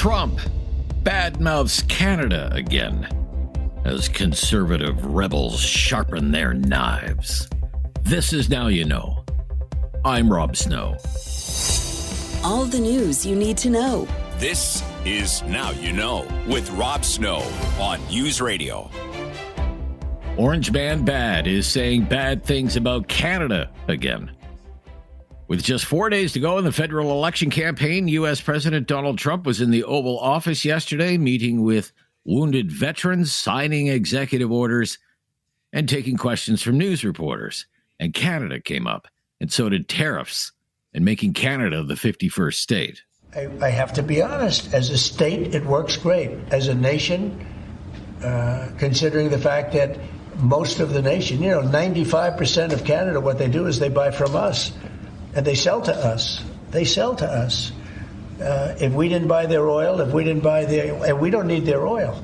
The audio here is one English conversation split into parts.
Trump badmouths Canada again as conservative rebels sharpen their knives. This is Now You Know. I'm Rob Snow. All the news you need to know. This is Now You Know with Rob Snow on News Radio. Orange Man Bad is saying bad things about Canada again. With just 4 days to go in the federal election campaign, U.S. President Donald Trump was in the Oval Office yesterday, meeting with wounded veterans, signing executive orders, and taking questions from news reporters. And Canada came up, and so did tariffs, and making Canada the 51st state. I have to be honest. As a state, it works great. As a nation, considering the fact that most of the nation, 95% of Canada, what they do is they buy from us. And they sell to us. If we didn't buy their oil, and we don't need their oil.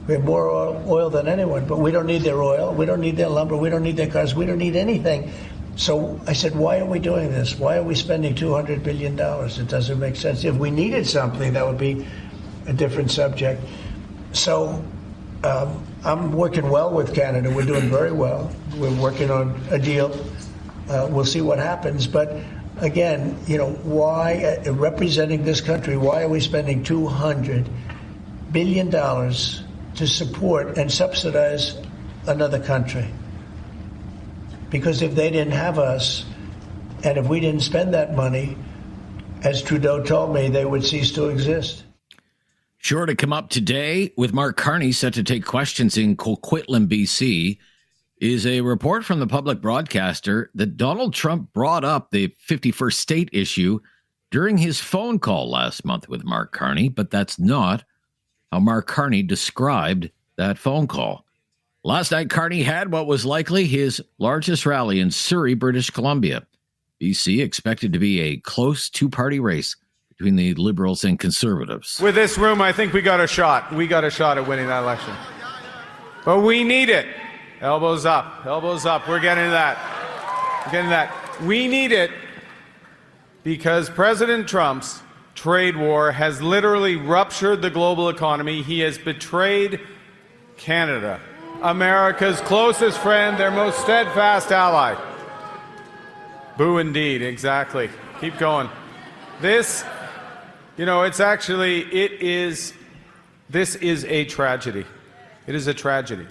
We have more oil than anyone, but we don't need their oil. We don't need their lumber. We don't need their cars. We don't need anything. So I said, why are we doing this? Why are we spending $200 billion? It doesn't make sense. If we needed something, that would be a different subject. So I'm working well with Canada. We're doing very well. We're working on a deal. We'll see what happens. But again, why, representing this country, why are we spending $200 billion to support and subsidize another country? Because if they didn't have us, and if we didn't spend that money, as Trudeau told me, they would cease to exist. Sure to come up today with Mark Carney set to take questions in Coquitlam, BC, is a report from the public broadcaster that Donald Trump brought up the 51st state issue during his phone call last month with Mark Carney, but that's not how Mark Carney described that phone call. Last night, Carney had what was likely his largest rally in Surrey, British Columbia. BC expected to be a close two-party race between the Liberals and Conservatives. With this room, I think we got a shot. We got a shot at winning that election. But we need it. Elbows up, elbows up. We're getting to that. We need it because President Trump's trade war has literally ruptured the global economy. He has betrayed Canada, America's closest friend, their most steadfast ally. Boo indeed, exactly. Keep going. This is a tragedy. It is a tragedy.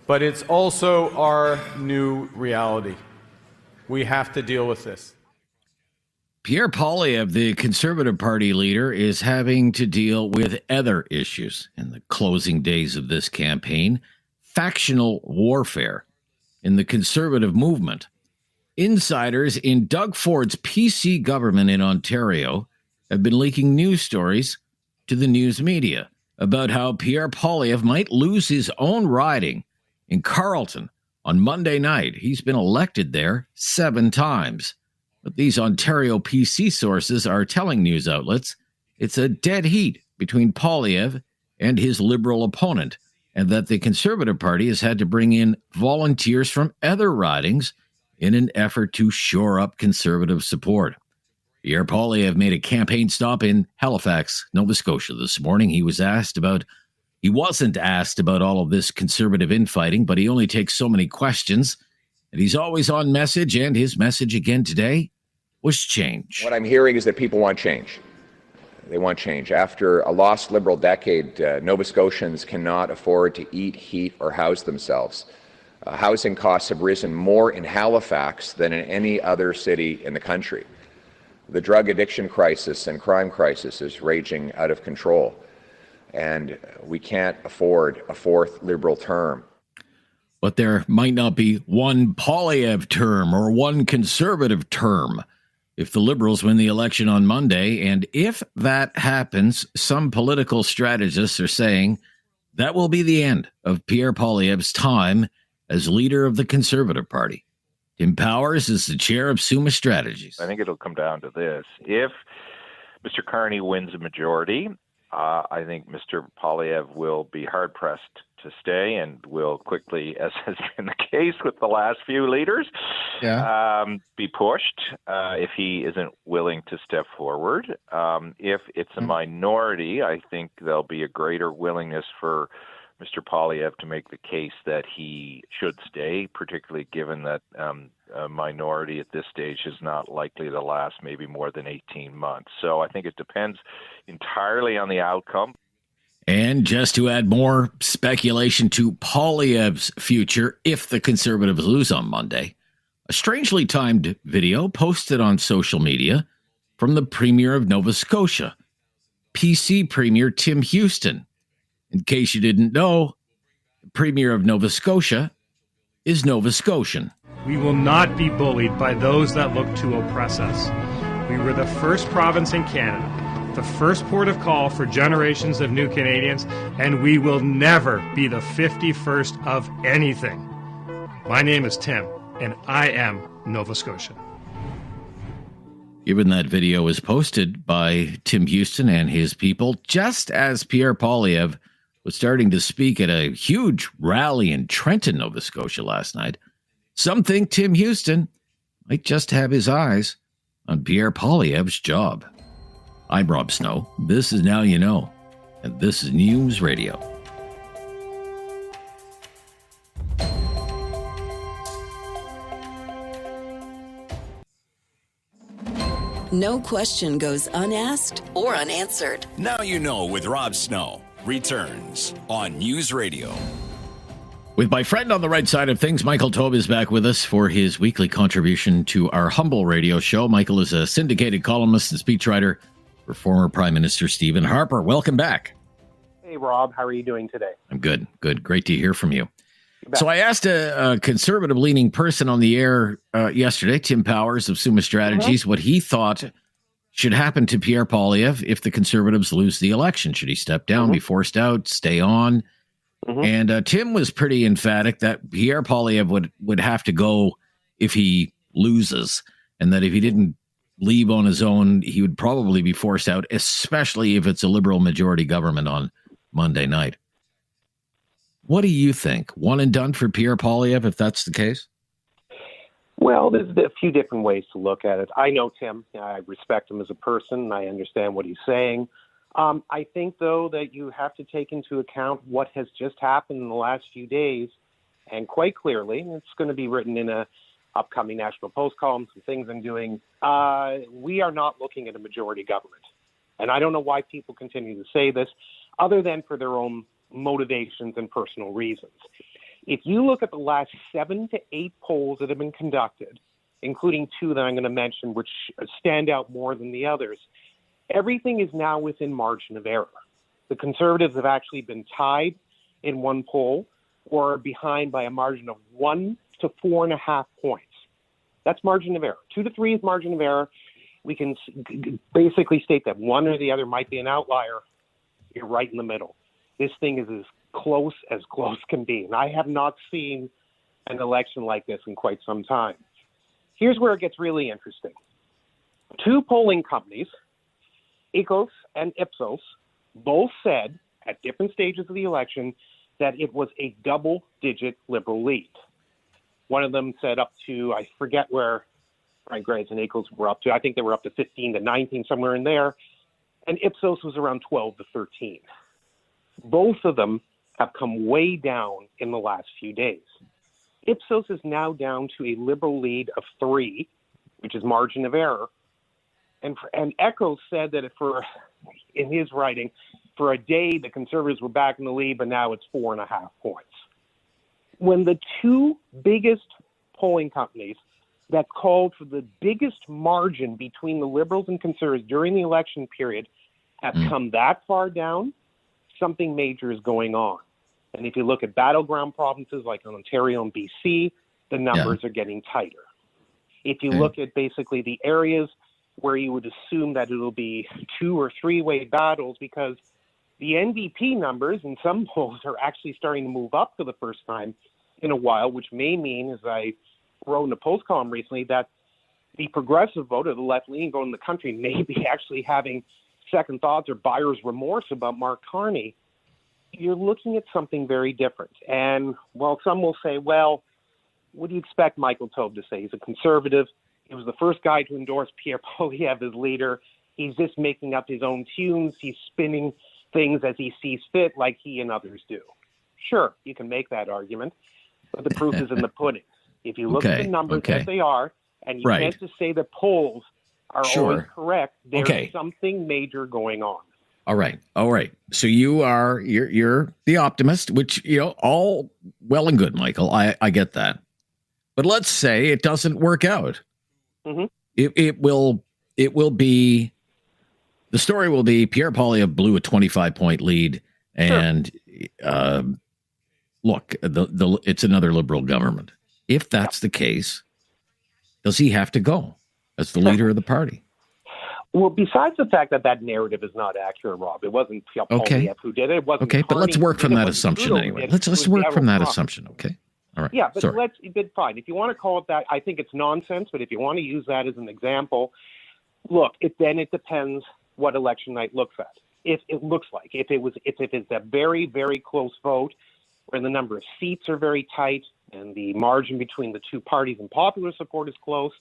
But it's also our new reality. We have to deal with this. Pierre Poilievre, the Conservative Party leader, is having to deal with other issues in the closing days of this campaign. Factional warfare in the Conservative movement. Insiders in Doug Ford's PC government in Ontario have been leaking news stories to the news media about how Pierre Poilievre might lose his own riding in Carleton on Monday night. He's been elected there 7 times. But these Ontario PC sources are telling news outlets it's a dead heat between Poilievre and his Liberal opponent, and that the Conservative Party has had to bring in volunteers from other ridings in an effort to shore up Conservative support. Pierre Poilievre made a campaign stop in Halifax, Nova Scotia this morning. He wasn't asked about all of this Conservative infighting, but he only takes so many questions, and he's always on message, and his message again today was change. What I'm hearing is that people want change. They want change. After a lost Liberal decade, Nova Scotians cannot afford to eat, heat, or house themselves. Housing costs have risen more in Halifax than in any other city in the country. The drug addiction crisis and crime crisis is raging out of control, and we can't afford a 4th Liberal term. But there might not be one Poilievre term or one Conservative term if the Liberals win the election on Monday. And if that happens, some political strategists are saying that will be the end of Pierre Poilievre's time as leader of the Conservative Party. Tim Powers is the chair of Summa Strategies. I think it'll come down to this. If Mr. Carney wins a majority I think Mr. Poilievre will be hard-pressed to stay and will quickly, as has been the case with the last few leaders, be pushed if he isn't willing to step forward. If it's a minority, I think there'll be a greater willingness for Mr. Poilievre to make the case that he should stay, particularly given that a minority at this stage is not likely to last maybe more than 18 months. So I think it depends entirely on the outcome. And just to add more speculation to Poilievre's future if the Conservatives lose on Monday, a strangely timed video posted on social media from the Premier of Nova Scotia, PC Premier Tim Houston. In case you didn't know, the Premier of Nova Scotia is Nova Scotian. We will not be bullied by those that look to oppress us. We were the first province in Canada, the first port of call for generations of new Canadians, and we will never be the 51st of anything. My name is Tim, and I am Nova Scotian. Given that video was posted by Tim Houston and his people, just as Pierre Poilievre was starting to speak at a huge rally in Trenton, Nova Scotia last night, some think Tim Houston might just have his eyes on Pierre Poilievre's job. I'm Rob Snow. This is Now You Know, and this is News Radio. No question goes unasked or unanswered. Now You Know with Rob Snow returns on News Radio. With my friend on the right side of things, Michael Taube is back with us for his weekly contribution to our humble radio show. Michael is a syndicated columnist and speechwriter for former Prime Minister Stephen Harper. Welcome back. Hey, Rob. How are you doing today? I'm good. Good. Great to hear from you. So I asked a conservative-leaning person on the air yesterday, Tim Powers of Summa Strategies, what he thought should happen to Pierre Poilievre if the Conservatives lose the election. Should he step down, be forced out, stay on? And Tim was pretty emphatic that Pierre Poilievre would have to go if he loses, and that if he didn't leave on his own, he would probably be forced out, especially if it's a Liberal majority government on Monday night. What do you think? One and done for Pierre Poilievre if that's the case? Well, there's a few different ways to look at it. I know Tim. I respect him as a person. I understand what he's saying. I think, though, that you have to take into account what has just happened in the last few days. And quite clearly, and it's going to be written in a upcoming National Post column, some things I'm doing, we are not looking at a majority government. And I don't know why people continue to say this, other than for their own motivations and personal reasons. If you look at the last 7 to 8 polls that have been conducted, including 2 that I'm going to mention, which stand out more than the others, everything is now within margin of error. The Conservatives have actually been tied in one poll or behind by a margin of 1 to 4.5 points. That's margin of error. 2 to 3 is margin of error. We can basically state that one or the other might be an outlier. You're right in the middle. This thing is as close can be. And I have not seen an election like this in quite some time. Here's where it gets really interesting. 2 polling companies, Ecos and Ipsos, both said at different stages of the election that it was a double-digit Liberal lead. One of them said up to, I forget where Frank Graves and Ecos were up to. I think they were up to 15 to 19, somewhere in there. And Ipsos was around 12 to 13. Both of them have come way down in the last few days. Ipsos is now down to a Liberal lead of 3, which is margin of error. And Echo said that in his writing, for a day, the Conservatives were back in the lead, but now it's 4.5 points. When the 2 biggest polling companies that called for the biggest margin between the Liberals and Conservatives during the election period have come that far down, something major is going on. And if you look at battleground provinces like Ontario and BC, the numbers are getting tighter. If you look at basically the areas where you would assume that it'll be 2 or 3-way battles, because the NDP numbers in some polls are actually starting to move up for the first time in a while, which may mean, as I wrote in a post column recently, that the progressive vote or the left-leaning vote in the country may be actually having second thoughts or buyer's remorse about Mark Carney, you're looking at something very different. And while some will say, well, what do you expect Michael Taube to say? He's a conservative. He was the first guy to endorse Pierre Poilievre as leader. He's just making up his own tunes. He's spinning things as he sees fit, like he and others do. Sure, you can make that argument, but the proof is in the pudding. If you look at the numbers as they are, and you can't just say the polls are always correct, there's something major going on. All right. So you're the optimist, which, all well and good, Michael. I get that. But let's say it doesn't work out. Mm-hmm. It will be, the story will be Pierre Poilievre blew a 25-point lead, and look, it's another Liberal government. If that's the case, does he have to go as the leader of the party? Well, besides the fact that narrative is not accurate, Rob, it wasn't Poilievre who did it. It wasn't Carney, but let's work from that assumption Trudeau anyway. Let's work from that assumption, okay? All right. Yeah, but fine. If you want to call it that, I think it's nonsense. But if you want to use that as an example, look, it depends what election night looks at. If it looks like if it's a very, very close vote, where the number of seats are very tight and the margin between the two parties in popular support is close,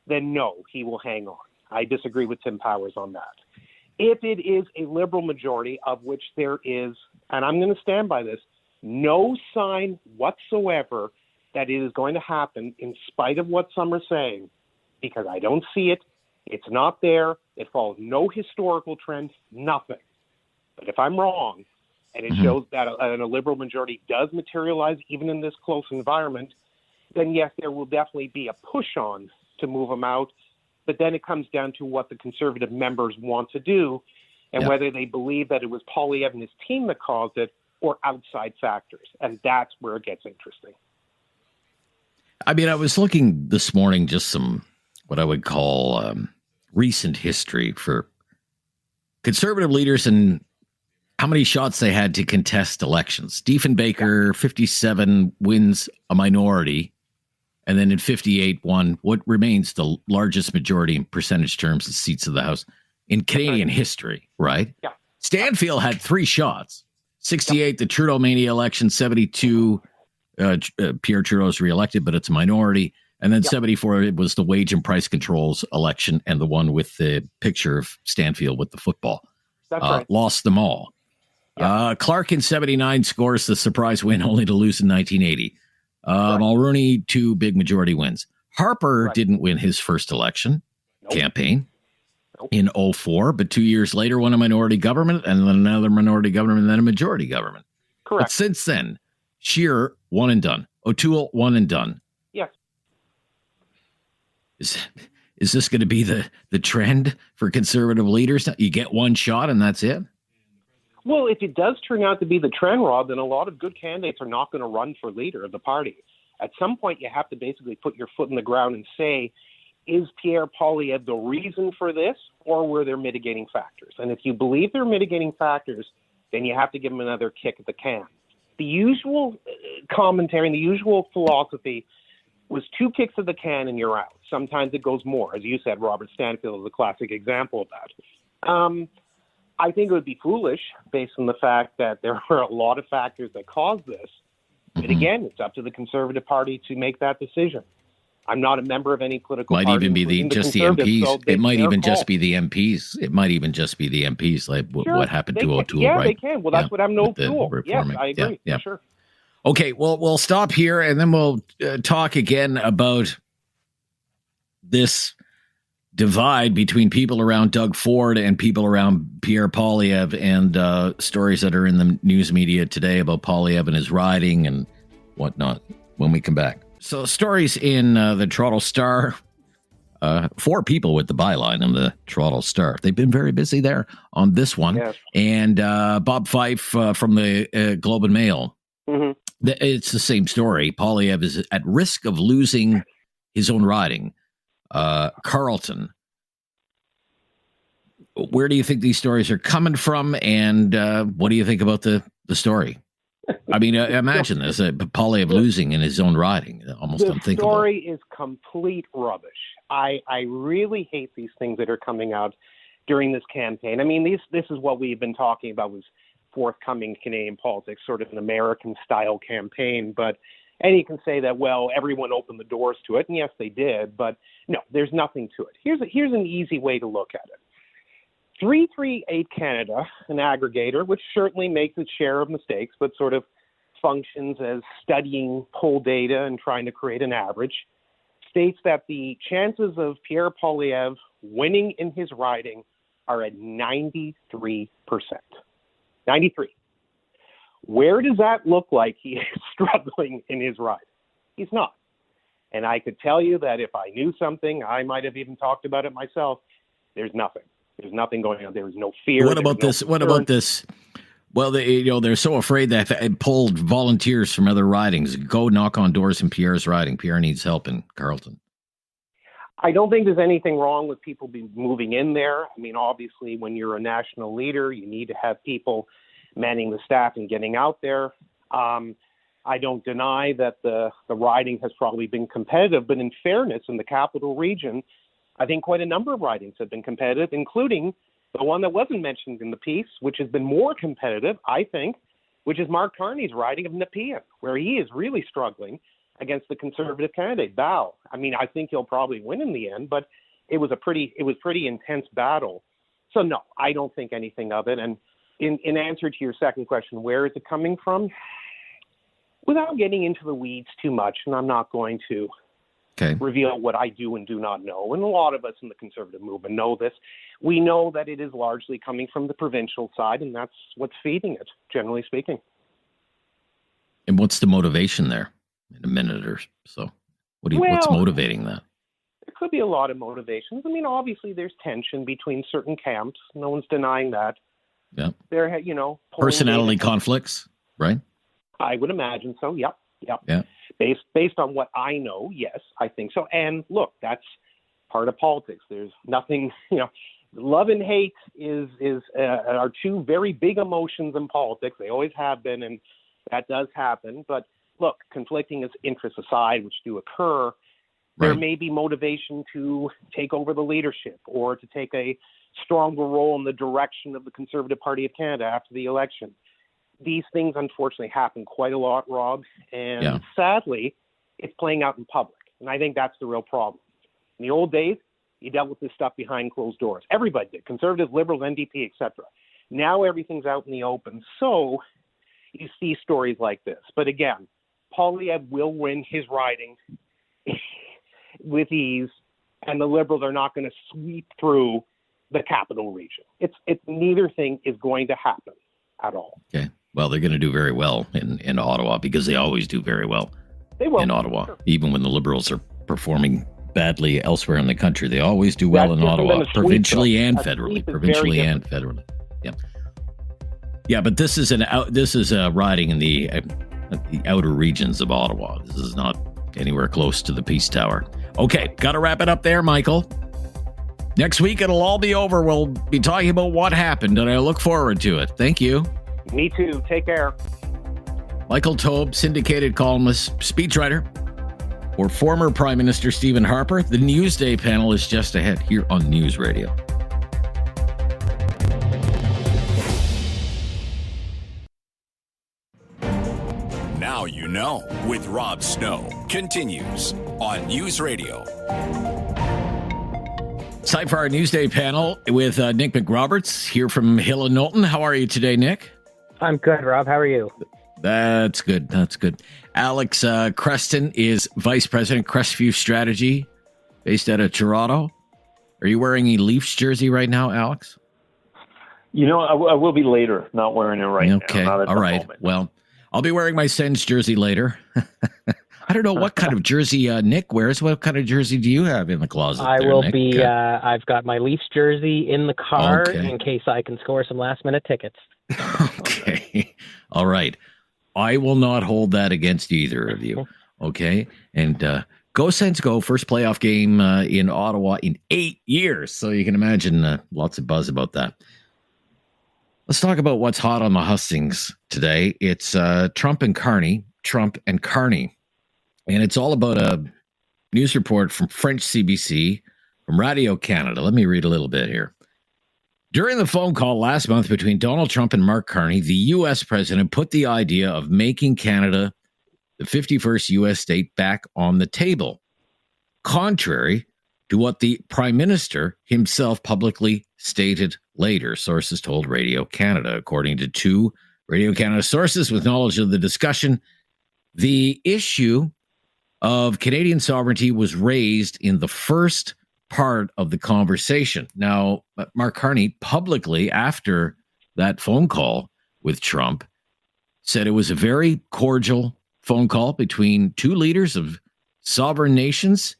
then no, he will hang on. I disagree with Tim Powers on that. If it is a Liberal majority, of which there is, and I'm going to stand by this, no sign whatsoever that it is going to happen in spite of what some are saying, because I don't see it. It's not there. It follows no historical trend, nothing. But if I'm wrong, and it shows that a Liberal majority does materialize even in this close environment, then yes, there will definitely be a push on to move them out. But then it comes down to what the Conservative members want to do and whether they believe that it was Poilievre and his team that caused it or outside factors. And that's where it gets interesting. I mean, I was looking this morning, just some, what I would call recent history for Conservative leaders and how many shots they had to contest elections. Diefenbaker, 57, wins a minority, and then in 58 won what remains the largest majority in percentage terms of seats of the House in Canadian history, right? Yeah. Stanfield had 3 shots. 68, the Trudeau mania election. 72, Pierre Trudeau's reelected, but it's a minority. And then 74, it was the wage and price controls election, and the one with the picture of Stanfield with the football. That's right. Lost them all. Clark in 79 scores the surprise win, only to lose in 1980. Mulroney, 2 big majority wins. Harper didn't win his first election campaign in 04, but 2 years later won a minority government, and then another minority government, and then a majority government. Correct. But since then, Scheer, one and done. O'Toole, one and done. Yes. Is this going to be the trend for Conservative leaders? You get one shot and that's it? Well, if it does turn out to be the trend, Rob, then a lot of good candidates are not going to run for leader of the party. At some point, you have to basically put your foot in the ground and say, is Pierre Poilievre the reason for this, or were there mitigating factors? And if you believe there are mitigating factors, then you have to give him another kick at the can. The usual commentary and the usual philosophy was 2 kicks of the can and you're out. Sometimes it goes more. As you said, Robert Stanfield is a classic example of that. I think it would be foolish based on the fact that there are a lot of factors that cause this. But again, it's up to the Conservative Party to make that decision. I'm not a member of any political party. Might even be just the MPs. So it might even just be the MPs. It might even just be the MPs, like what happened to O'Toole, right? Yeah, they can. Well, that's what I'm no fool. Yes, I agree. Yeah. Sure. Okay, well, we'll stop here, and then we'll talk again about this divide between people around Doug Ford and people around Pierre Poilievre, and stories that are in the news media today about Poilievre and his riding and whatnot when we come back. So stories in the Toronto Star, 4 people with the byline in the Toronto Star. They've been very busy there on this one. Yes. And Bob Fife from the Globe and Mail. Mm-hmm. It's the same story. Poilievre is at risk of losing his own riding. Carleton. Where do you think these stories are coming from, and what do you think about the story? I mean, imagine this, Poilievre losing in his own riding. Almost unthinkable. The story is complete rubbish. I really hate these things that are coming out. during this campaign. I mean, this is what we've been talking about with forthcoming Canadian politics, sort of an American-style campaign. And you can say that, well, everyone opened the doors to it, and yes, they did, but no, there's nothing to it. Here's an easy way to look at it. 338 Canada, an aggregator, which certainly makes its share of mistakes, but sort of functions as studying poll data and trying to create an average, states that the chances of Pierre Poilievre winning in his riding are at 93%. 93. Where does that look like he is struggling in his ride? He's not. And I could tell you that if I knew something, I might have even talked about it myself. There's nothing. There's nothing going on. There is no fear. What about this? What about this? Well, they're so afraid that they pulled volunteers from other ridings. Go knock on doors in Pierre's riding. Pierre needs help in Carleton. I don't think there's anything wrong with people moving in there. I mean, obviously, when you're a national leader, you need to have people manning the staff and getting out there. I don't deny that the riding has probably been competitive, but in fairness, in the capital region, I think quite a number of ridings have been competitive, including the one that wasn't mentioned in the piece, which has been more competitive, I think, which is Mark Carney's riding of Nepean, where he is really struggling against the Conservative candidate, Bao. I mean, I think he'll probably win in the end, but it was pretty intense battle. So no, I don't think anything of it. And in answer to your second question, where is it coming from? Without getting into the weeds too much, and I'm not going to reveal what I do and do not know, and a lot of us in the Conservative movement know this, we know that it is largely coming from the provincial side, and that's what's feeding it, generally speaking. And what's the motivation there? In a minute or so, what's motivating that? There could be a lot of motivations. I mean, obviously, there's tension between certain camps. No one's denying that. Yeah. There, personality conflicts, right? I would imagine so. Yep. Yeah. Based on what I know, yes, I think so. And look, that's part of politics. There's nothing, love and hate are two very big emotions in politics. They always have been, and that does happen. But look, conflicting interests aside, which do occur, there may be motivation to take over the leadership or to take a stronger role in the direction of the Conservative Party of Canada after the election. These things, unfortunately, happen quite a lot, Rob, and sadly, it's playing out in public. And I think that's the real problem. In the old days, you dealt with this stuff behind closed doors. Everybody did, Conservatives, Liberals, NDP, etc. Now everything's out in the open. So you see stories like this. But again, Poilievre will win his riding with ease, and the Liberals are not going to sweep through the capital region. Neither thing is going to happen at all. Okay. Well, they're going to do very well in Ottawa because they always do very well in Ottawa. Sure. Even when the Liberals are performing badly elsewhere in the country, they always do well in Ottawa, provincially and federally. Provincially and federally. Yeah. Yeah, but this is a riding in the outer regions of Ottawa. This is not anywhere close to the Peace Tower. Okay, got to wrap it up there, Michael. Next week, it'll all be over. We'll be talking about what happened, and I look forward to it. Thank you. Me too. Take care. Michael Taube, syndicated columnist, speechwriter for former Prime Minister Stephen Harper. The Newsday panel is just ahead here on News Radio. Now you know with Rob Snow continues on News Radio. It's time for our Newsday panel with Nick McRoberts here from Hill and Knowlton. How are you today, Nick? I'm good, Rob. How are you? That's good. That's good. Alex Creston is Vice President, Crestview Strategy, based out of Toronto. Are you wearing a Leafs jersey right now, Alex? I will be later. Not wearing it right now. Okay. All right. Moment. Well, I'll be wearing my Sens jersey later. I don't know what kind of jersey Nick wears. What kind of jersey do you have in the closet? I've got my Leafs jersey in the car in case I can score some last-minute tickets. Okay. All right. I will not hold that against either of you. Okay. And go Sens go. First playoff game in Ottawa in 8 years. So you can imagine lots of buzz about that. Let's talk about what's hot on the hustings today. It's Trump and Carney. And it's all about a news report from French CBC, from Radio Canada. Let me read a little bit here. During the phone call last month between Donald Trump and Mark Carney, the U.S. president put the idea of making Canada the 51st U.S. state back on the table, contrary to what the Prime Minister himself publicly stated later, sources told Radio Canada. According to two Radio Canada sources with knowledge of the discussion, the issue of Canadian sovereignty was raised in the first part of the conversation. Now, Mark Carney publicly, after that phone call with Trump, said it was a very cordial phone call between two leaders of sovereign nations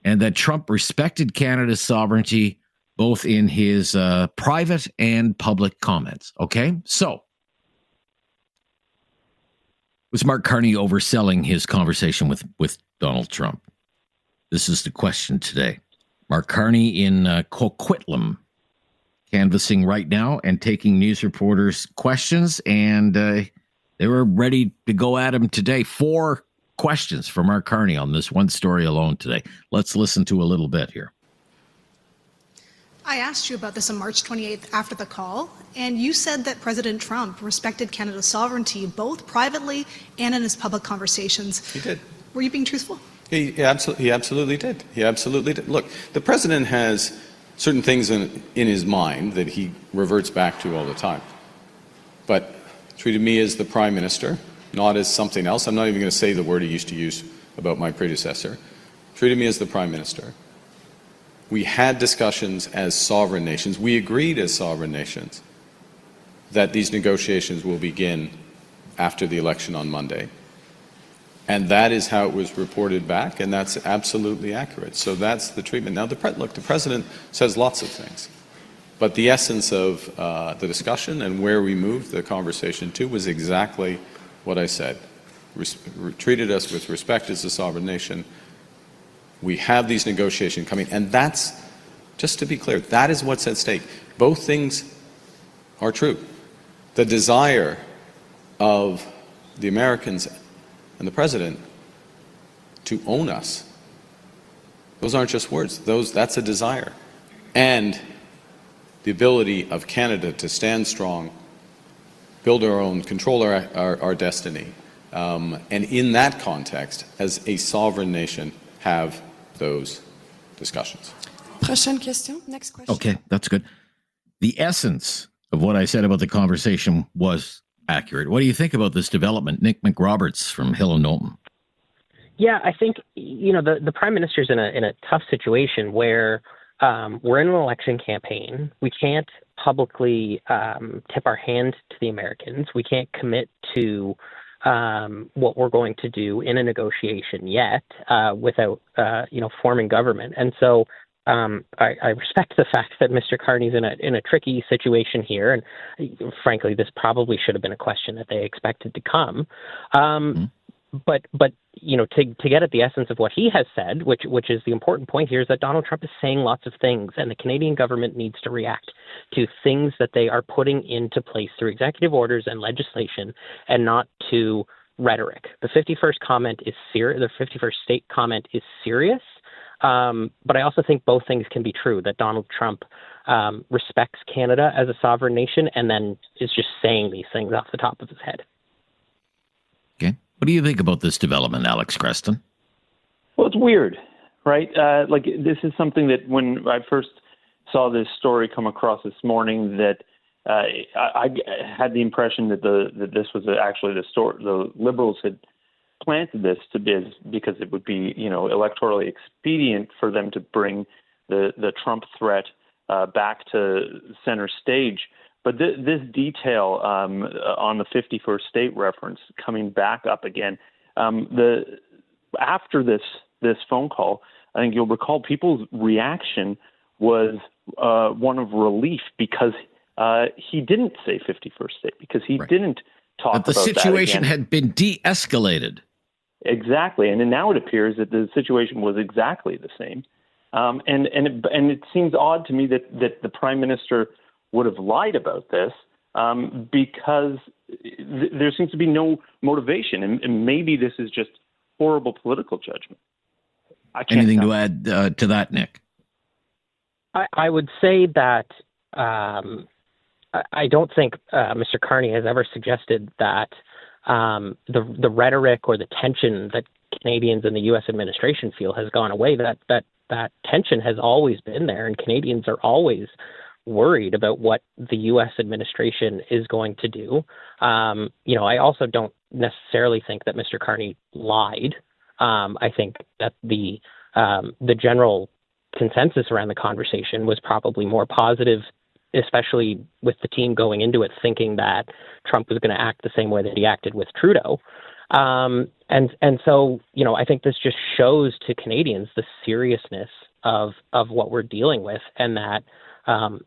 and that Trump respected Canada's sovereignty both in his private and public comments. Okay, so was Mark Carney overselling his conversation with Donald Trump? This is the question today. Mark Carney in Coquitlam, canvassing right now and taking news reporters' questions, and they were ready to go at him today. 4 questions for Mark Carney on this one story alone today. Let's listen to a little bit here. I asked you about this on March 28th after the call, and you said that President Trump respected Canada's sovereignty both privately and in his public conversations. He did. Were you being truthful? He absolutely did. He absolutely did. Look, the president has certain things in his mind that he reverts back to all the time. But treated me as the prime minister, not as something else. I'm not even going to say the word he used to use about my predecessor. Treated me as the prime minister. We had discussions as sovereign nations. We agreed as sovereign nations that these negotiations will begin after the election on Monday. And that is how it was reported back, and that's absolutely accurate. So that's the treatment. Now, the president says lots of things, but the essence of the discussion and where we moved the conversation to was exactly what I said. Treated us with respect as a sovereign nation. We have these negotiations coming, and that's, just to be clear, that is what's at stake. Both things are true. The desire of the Americans and the president to own us, those aren't just words. That's a desire. And the ability of Canada to stand strong, build our own, control our destiny, and in that context, as a sovereign nation, have those discussions. Prochaine question. Next question. Okay, that's good. The essence of what I said about the conversation was accurate. What do you think about this development? Nick McRoberts from Hill and Knowlton. Yeah, I think, the prime minister's in a tough situation where we're in an election campaign. We can't publicly tip our hand to the Americans. We can't commit to what we're going to do in a negotiation yet without, forming government. And so I respect the fact that Mr. Carney's in a tricky situation here, and frankly, this probably should have been a question that they expected to come. But to get at the essence of what he has said, which is the important point here, is that Donald Trump is saying lots of things, and the Canadian government needs to react to things that they are putting into place through executive orders and legislation, and not to rhetoric. The 51st comment is serious. The 51st state comment is serious. But I also think both things can be true, that Donald Trump respects Canada as a sovereign nation and then is just saying these things off the top of his head. Okay. What do you think about this development, Alex Creston? Well, it's weird, right? This is something that when I first saw this story come across this morning, that I had the impression that this was actually the story. The Liberals had planted this because it would be, electorally expedient for them to bring the Trump threat back to center stage. But this detail on the 51st state reference coming back up again, after this phone call, I think you'll recall people's reaction was one of relief, because he didn't say 51st state, because he didn't talk about that again. The situation had been de-escalated. Exactly, and now it appears that the situation was exactly the same, and it seems odd to me that the Prime Minister would have lied about this, because there seems to be no motivation, and maybe this is just horrible political judgment. Anything to add to that, Nick? I would say that I don't think Mr. Carney has ever suggested that the rhetoric or the tension that Canadians and the U.S. administration feel has gone away. That tension has always been there, and Canadians are always worried about what the U.S. administration is going to do. I also don't necessarily think that Mr. Carney lied. I think that the general consensus around the conversation was probably more positive, especially with the team going into it thinking that Trump was going to act the same way that he acted with Trudeau. And so, I think this just shows to Canadians the seriousness of what we're dealing with, and that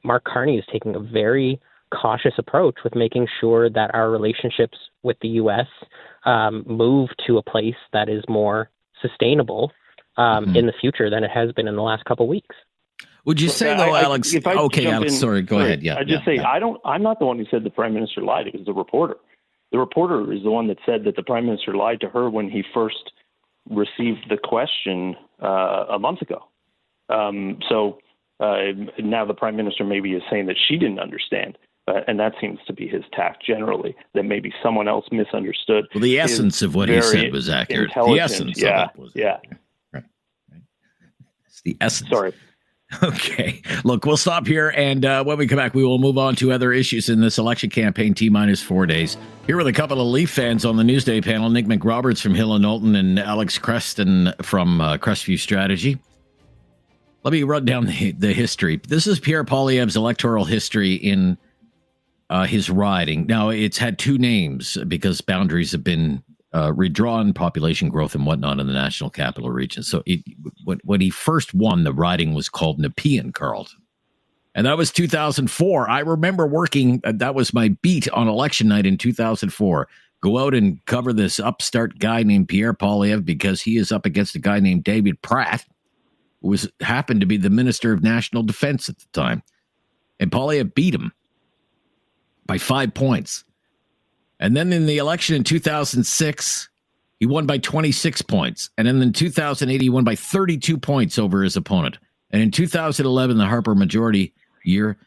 Mark Carney is taking a very cautious approach with making sure that our relationships with the U.S. Move to a place that is more sustainable in the future than it has been in the last couple of weeks. Would you say, though, Alex? Alex, sorry, go ahead. Yeah. I'm not the one who said the Prime Minister lied. It was the reporter. The reporter is the one that said that the Prime Minister lied to her when he first received the question a month ago. So now the Prime Minister maybe is saying that she didn't understand. And that seems to be his tact generally, that maybe someone else misunderstood. Well, the essence of what he said was accurate. The essence of it was accurate. Right. It's the essence. Sorry. Okay. Look, we'll stop here. And when we come back, we will move on to other issues in this election campaign, T-minus 4 days. Here with a couple of Leaf fans on the Newsday panel, Nick McRoberts from Hill & Knowlton and Alex Creston from Crestview Strategy. Let me run down the history. This is Pierre Poilievre's electoral history in his riding. Now, it's had two names because boundaries have been redrawn, population growth and whatnot in the National Capital Region. So when he first won, the riding was called Nepean Carleton. And that was 2004. I remember working, that was my beat on election night in 2004. Go out and cover this upstart guy named Pierre Poilievre because he is up against a guy named David Pratt, who happened to be the Minister of National Defense at the time. And Poilievre beat him by 5 points. And then in the election in 2006, he won by 26 points. And then in 2008, he won by 32 points over his opponent. And in 2011, the Harper majority year,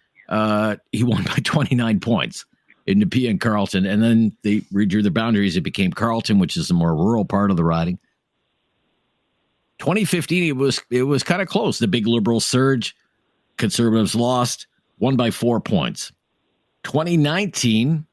he won by 29 points in Nepean Carleton. And then they redrew the boundaries. It became Carleton, which is the more rural part of the riding. 2015, it was kind of close. The big Liberal surge, Conservatives lost, won by 4 points. 2019,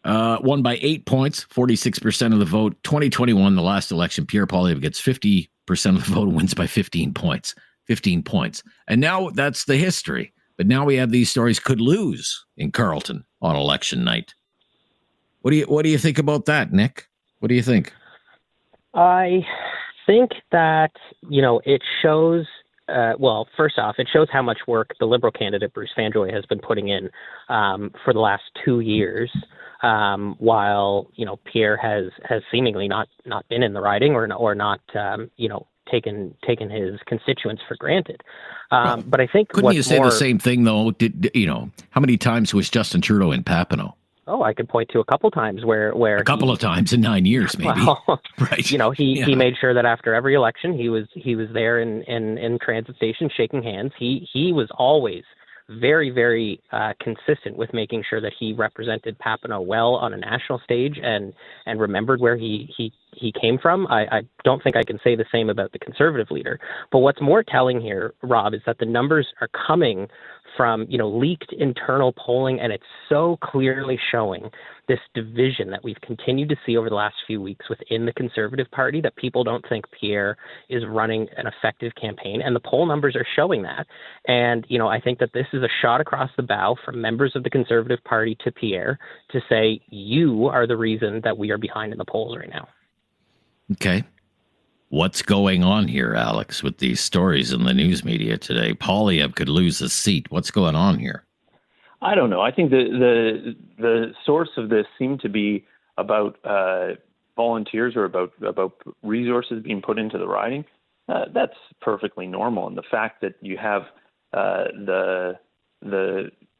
won by 8 points, 46% of the vote. 2021, the last election, Pierre Poilievre gets 50% of the vote and wins by 15 points. 15 points. And now that's the history. But now we have these stories could lose in Carleton on election night. What do you think about that, Nick? What do you think? I think that, it shows, first off, it shows how much work the Liberal candidate, Bruce Fanjoy, has been putting in for the last 2 years, while, Pierre has seemingly not been in the riding or not, taken his constituents for granted. But I think couldn't you say the same thing, though? How many times was Justin Trudeau in Papineau? Oh, I could point to a couple times where a couple of times in 9 years, maybe. Well, right. He made sure that after every election, he was there in transit stations shaking hands. He was always very, very consistent with making sure that he represented Papineau well on a national stage and remembered where he came from. I don't think I can say the same about the Conservative leader. But what's more telling here, Rob, is that the numbers are coming from, leaked internal polling, and it's so clearly showing this division that we've continued to see over the last few weeks within the Conservative Party, that people don't think Pierre is running an effective campaign, and the poll numbers are showing that. And, I think that this is a shot across the bow from members of the Conservative Party to Pierre to say, you are the reason that we are behind in the polls right now. Okay. What's going on here, Alex, with these stories in the news media today? Poilievre could lose a seat. What's going on here? I don't know. I think the source of this seemed to be about volunteers or about resources being put into the riding. That's perfectly normal. And the fact that you have the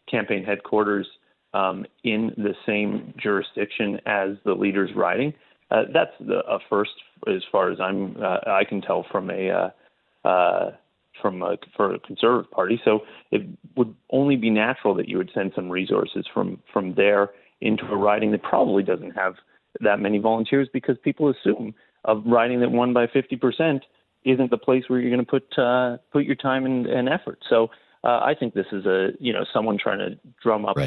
campaign headquarters in the same jurisdiction as the leader's riding, that's a first, as far as I can tell from a for a Conservative Party. So it would only be natural that you would send some resources from there into a riding that probably doesn't have that many volunteers, because people assume a riding that won by 50% isn't the place where you're going to put your time and effort. So I think this is someone trying to drum up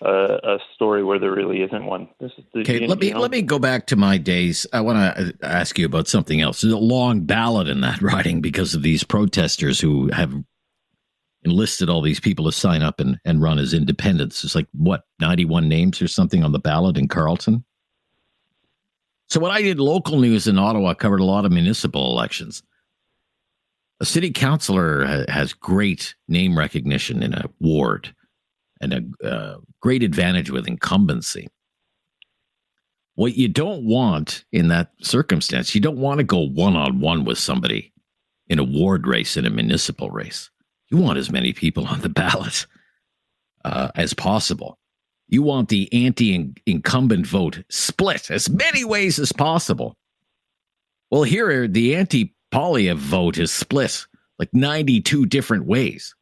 a story where there really isn't one. Let me go back to my days. I want to ask you about something else. There's a long ballot in that riding because of these protesters who have enlisted all these people to sign up and run as independents. It's like, 91 names or something on the ballot in Carleton? So when I did local news in Ottawa, I covered a lot of municipal elections. A city councillor has great name recognition in a ward and a great advantage with incumbency. What you don't want in that circumstance, you don't want to go one-on-one with somebody in a ward race, in a municipal race. You want as many people on the ballot as possible. You want the anti-incumbent vote split as many ways as possible. Well, here, the anti-Poilievre vote is split like 92 different ways.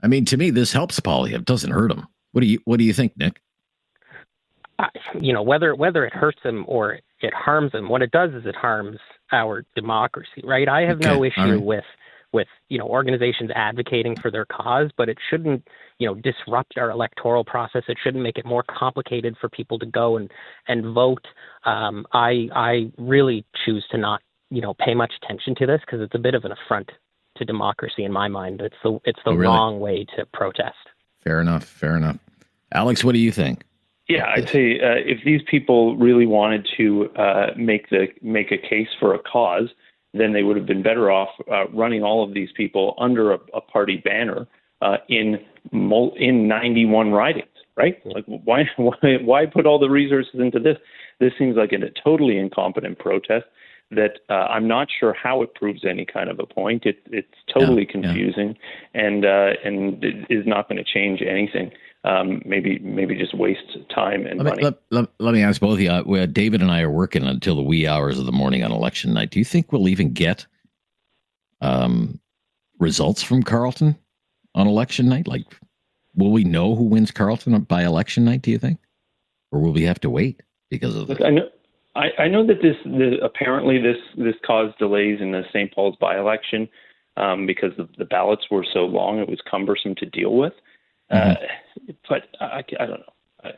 I mean, to me, this helps Poilievre. Doesn't hurt him. What do you think, Nick? Whether it hurts him or it harms him, what it does is it harms our democracy, right? I have no issue with organizations advocating for their cause, but it shouldn't disrupt our electoral process. It shouldn't make it more complicated for people to go and vote. I really choose to not pay much attention to this, because it's a bit of an affront to democracy in my mind. It's the wrong way to protest. Fair enough. Alex, what do you think? Yeah, I'd say if these people really wanted to make a case for a cause, then they would have been better off running all of these people under a party banner in 91 ridings, right? Like, why put all the resources into this? This seems like a totally incompetent protest that I'm not sure how it proves any kind of a point. It's totally confusing and it is not going to change anything. Maybe just waste time and money. Let me ask both of you. David and I are working until the wee hours of the morning on election night. Do you think we'll even get results from Carleton on election night? Like, will we know who wins Carleton by election night, do you think? Or will we have to wait because of this? I know that apparently this caused delays in the St. Paul's by-election because the ballots were so long, it was cumbersome to deal with. But I don't know.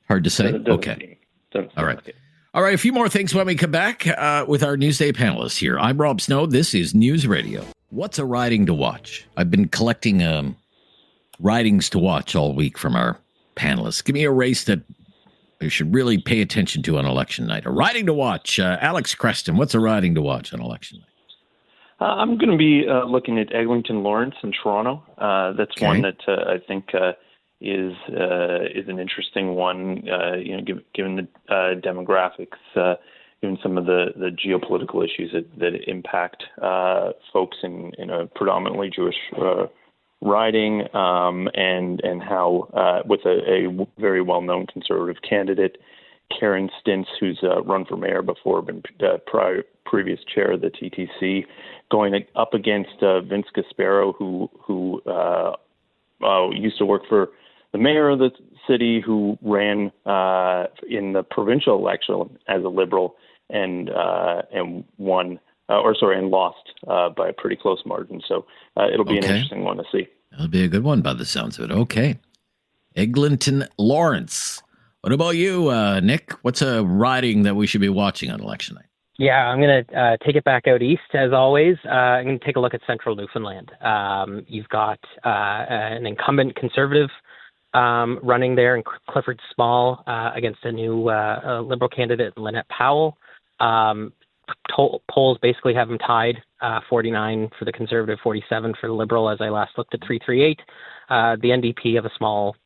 Hard to say. Okay. All right. Like all right. A few more things when we come back with our Newsday panelists here. I'm Rob Snow. This is News Radio. What's a riding to watch? I've been collecting ridings to watch all week from our panelists. Give me a race that you should really pay attention to on election night. A riding to watch. Alex Creston, what's a riding to watch on election night? I'm going to be looking at Eglinton Lawrence in Toronto. That's one that I think is an interesting one. Given the demographics, given some of the geopolitical issues that impact folks in a predominantly Jewish riding, and how with a very well-known conservative candidate, Karen Stintz, who's run for mayor before, been previous chair of the TTC, going up against Vince Gasparo, who used to work for the mayor of the city, who ran in the provincial election as a Liberal and won, and lost by a pretty close margin. So it'll be an interesting one to see. That'll be a good one by the sounds of it. Okay. Eglinton Lawrence. What about you, Nick? What's a riding that we should be watching on election night? Yeah, I'm going to take it back out east, as always. I'm going to take a look at central Newfoundland. You've got an incumbent Conservative running there in Clifford Small against a new Liberal candidate, Lynette Powell. Polls basically have them tied, 49 for the Conservative, 47 for the Liberal, as I last looked at 338. The NDP have a small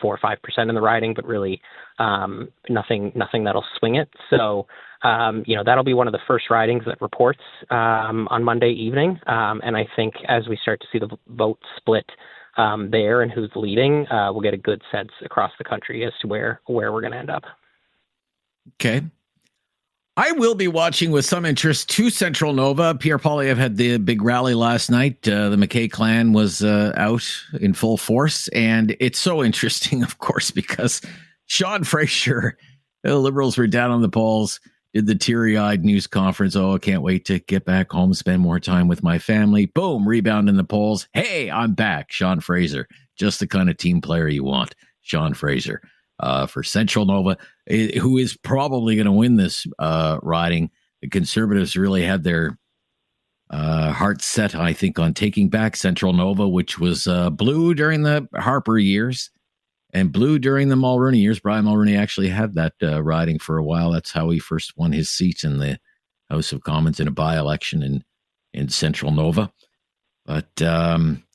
4 or 5% in the riding, but really nothing that'll swing it. So, that'll be one of the first ridings that reports on Monday evening. And I think as we start to see the vote split there and who's leading, we'll get a good sense across the country as to where we're going to end up. Okay. I will be watching with some interest to Central Nova. Pierre Poilievre had the big rally last night. The McKay clan was out in full force. And it's so interesting, of course, because Sean Fraser, the Liberals were down on the polls, did the teary-eyed news conference. Oh, I can't wait to get back home, spend more time with my family. Boom, rebound in the polls. Hey, I'm back. Sean Fraser, just the kind of team player you want. Sean Fraser. For Central Nova, who is probably going to win this riding. The Conservatives really had their heart set, I think, on taking back Central Nova, which was blue during the Harper years and blue during the Mulroney years. Brian Mulroney actually had that riding for a while. That's how he first won his seat in the House of Commons in a by-election in Central Nova. But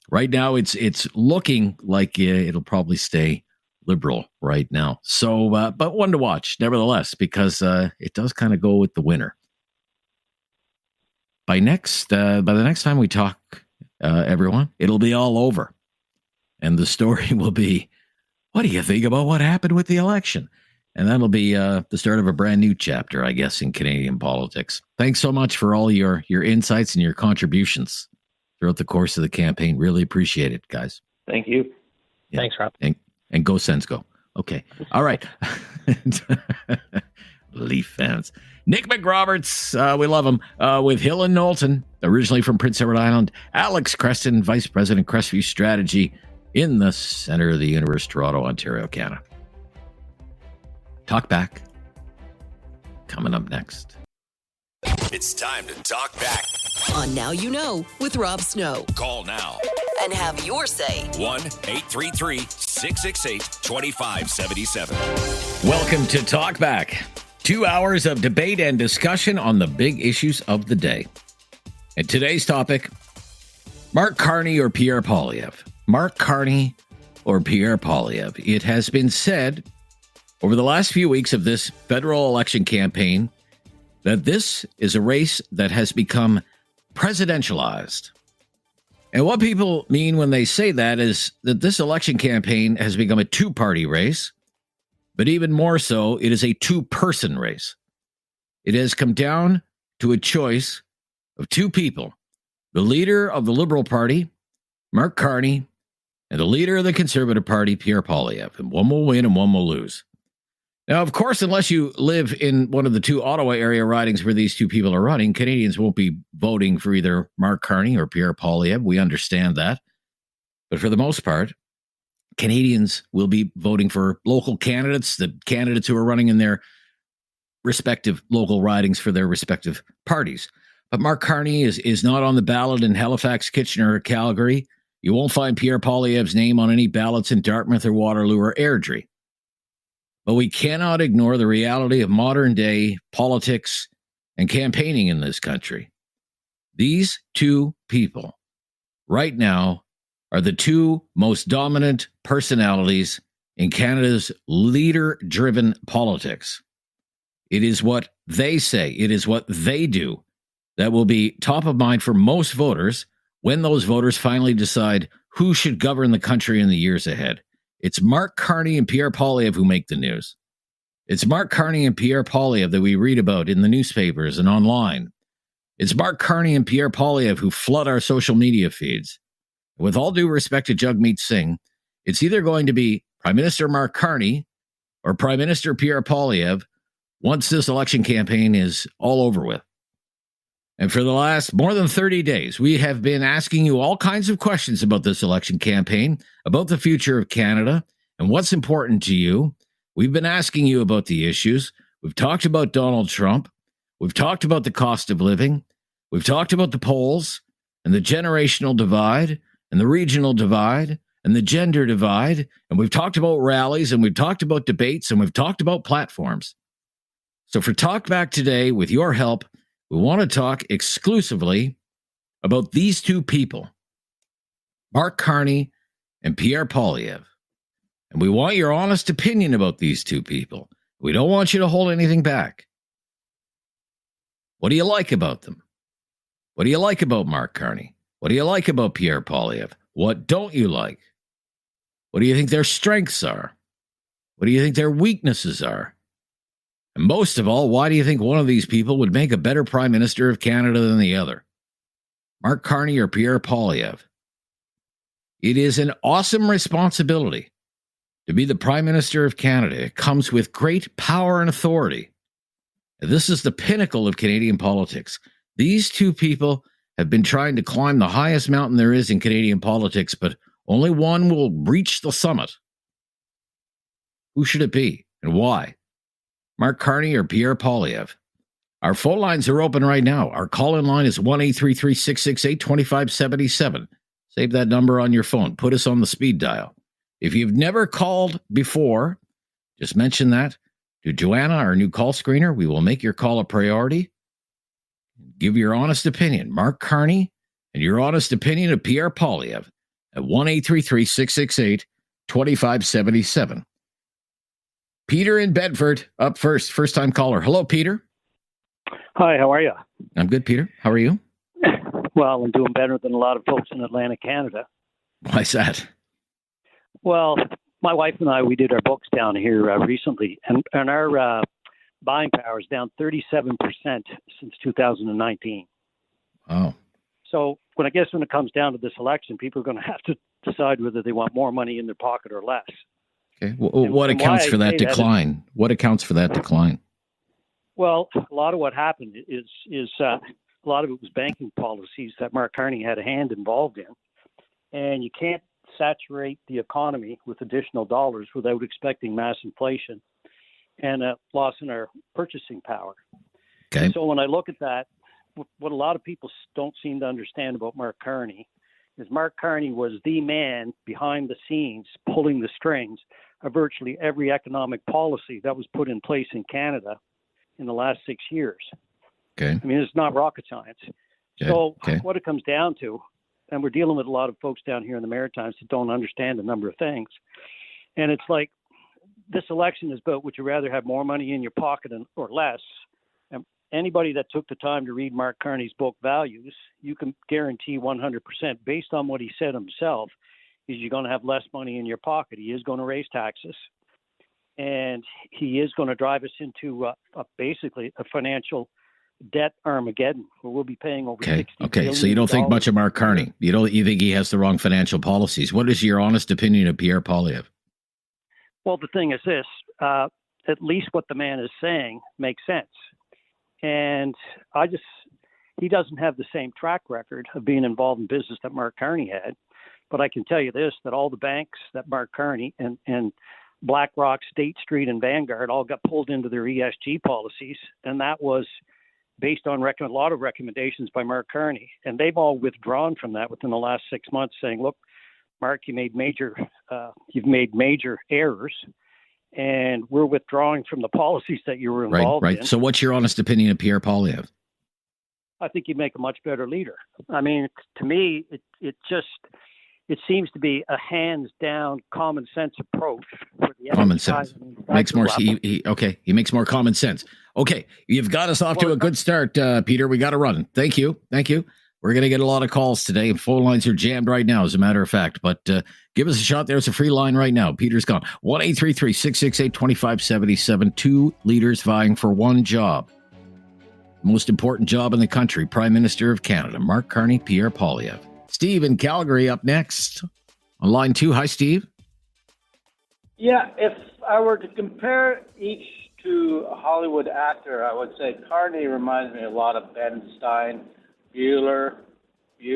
right now, it's looking like it'll probably stay Liberal right now. So, but one to watch nevertheless, because it does kind of go with the winner. By the next time we talk, everyone, it'll be all over. And the story will be, what do you think about what happened with the election? And that'll be the start of a brand new chapter, I guess, in Canadian politics. Thanks so much for all your insights and your contributions throughout the course of the campaign. Really appreciate it, guys. Thank you. Yeah. Thanks, Rob. And go Sens go. Okay. All right. Leaf fans. Nick McRoberts, we love him, with Hill and Knowlton, originally from Prince Edward Island. Alex Creston, Vice President, Crestview Strategy in the center of the universe, Toronto, Ontario, Canada. Talk back. Coming up next. It's time to talk back. On Now You Know with Rob Snow. Call now. And have your say. 1-833-668-2577. Welcome to Talk Back. 2 hours of debate and discussion on the big issues of the day. And today's topic, Mark Carney or Pierre Poilievre. Mark Carney or Pierre Poilievre. It has been said over the last few weeks of this federal election campaign that this is a race that has become presidentialized. And what people mean when they say that is that this election campaign has become a two-party race, but even more so, it is a two-person race. It has come down to a choice of two people, the leader of the Liberal Party, Mark Carney, and the leader of the Conservative Party, Pierre Poilievre. And one will win and one will lose. Now, of course, unless you live in one of the two Ottawa area ridings where these two people are running, Canadians won't be voting for either Mark Carney or Pierre Poilievre. We understand that. But for the most part, Canadians will be voting for local candidates, the candidates who are running in their respective local ridings for their respective parties. But Mark Carney is not on the ballot in Halifax, Kitchener, or Calgary. You won't find Pierre Poilievre's name on any ballots in Dartmouth or Waterloo or Airdrie. But we cannot ignore the reality of modern-day politics and campaigning in this country. These two people, right now, are the two most dominant personalities in Canada's leader-driven politics. It is what they say, it is what they do that will be top of mind for most voters when those voters finally decide who should govern the country in the years ahead. It's Mark Carney and Pierre Poilievre who make the news. It's Mark Carney and Pierre Poilievre that we read about in the newspapers and online. It's Mark Carney and Pierre Poilievre who flood our social media feeds. With all due respect to Jagmeet Singh, it's either going to be Prime Minister Mark Carney or Prime Minister Pierre Poilievre once this election campaign is all over with. And for the last more than 30 days, we have been asking you all kinds of questions about this election campaign, about the future of Canada, and what's important to you. We've been asking you about the issues. We've talked about Donald Trump. We've talked about the cost of living. We've talked about the polls and the generational divide and the regional divide and the gender divide. And we've talked about rallies and we've talked about debates and we've talked about platforms. So for Talk Back today, with your help, we want to talk exclusively about these two people, Mark Carney and Pierre Poilievre. And we want your honest opinion about these two people. We don't want you to hold anything back. What do you like about them? What do you like about Mark Carney? What do you like about Pierre Poilievre? What don't you like? What do you think their strengths are? What do you think their weaknesses are? And most of all, why do you think one of these people would make a better Prime Minister of Canada than the other? Mark Carney or Pierre Poilievre? It is an awesome responsibility to be the Prime Minister of Canada. It comes with great power and authority. This is the pinnacle of Canadian politics. These two people have been trying to climb the highest mountain there is in Canadian politics, but only one will reach the summit. Who should it be and why? Mark Carney or Pierre Poilievre? Our phone lines are open right now. Our call-in line is 1-833-668-2577. Save that number on your phone. Put us on the speed dial. If you've never called before, just mention that to Joanna, our new call screener. We will make your call a priority. Give your honest opinion. Mark Carney and your honest opinion of Pierre Poilievre at 1-833-668-2577. Peter in Bedford up first. First-time caller. Hello, Peter. Hi, how are you? I'm good, Peter. How are you? Well, I'm doing better than a lot of folks in Atlantic Canada. Why's that? Well, my wife and I, we did our books down here recently, and our buying power is down 37% since 2019. Oh. So when it comes down to this election, people are going to have to decide whether they want more money in their pocket or less. Okay. What accounts for that decline? What accounts for that decline? Well, a lot of what happened is a lot of it was banking policies that Mark Carney had a hand involved in, and you can't saturate the economy with additional dollars without expecting mass inflation and a loss in our purchasing power. Okay. So when I look at that, what a lot of people don't seem to understand about Mark Carney is Mark Carney was the man behind the scenes pulling the strings of virtually every economic policy that was put in place in Canada in the last 6 years. Okay. I mean, it's not rocket science. Okay. So Okay. what it comes down to, and we're dealing with a lot of folks down here in the Maritimes that don't understand a number of things. And it's like this election is about would you rather have more money in your pocket or less? And anybody that took the time to read Mark Carney's book Values, you can guarantee 100% based on what he said himself is you're going to have less money in your pocket. He is going to raise taxes. And he is going to drive us into basically a financial debt Armageddon, where we'll be paying over $60 billion. So you don't think much of Mark Carney. You think he has the wrong financial policies. What is your honest opinion of Pierre Poilievre? Well, the thing is this, at least what the man is saying makes sense. And he doesn't have the same track record of being involved in business that Mark Carney had. But I can tell you this, that all the banks that Mark Carney and BlackRock, State Street, and Vanguard all got pulled into their ESG policies. And that was based on a lot of recommendations by Mark Carney. And they've all withdrawn from that within the last 6 months, saying, look, Mark, you've made major errors, and we're withdrawing from the policies that you were involved in. Right. So what's your honest opinion of Pierre Poilievre? I think you'd make a much better leader. I mean, to me, it seems to be a hands-down common sense approach. Common sense makes more. He makes more common sense. Okay, you've got us off to a good start, Peter. We got to run. Thank you. We're going to get a lot of calls today. Phone lines are jammed right now, as a matter of fact. But give us a shot. There's a free line right now. Peter's gone. 1-833-668-2577. 2 leaders vying for one job. Most important job in the country. Prime Minister of Canada. Mark Carney, Pierre Poilievre. Steve in Calgary up next. On line 2. Hi, Steve. Yeah, if I were to compare each to a Hollywood actor, I would say Carney reminds me a lot of Ben Stein. Bueller. He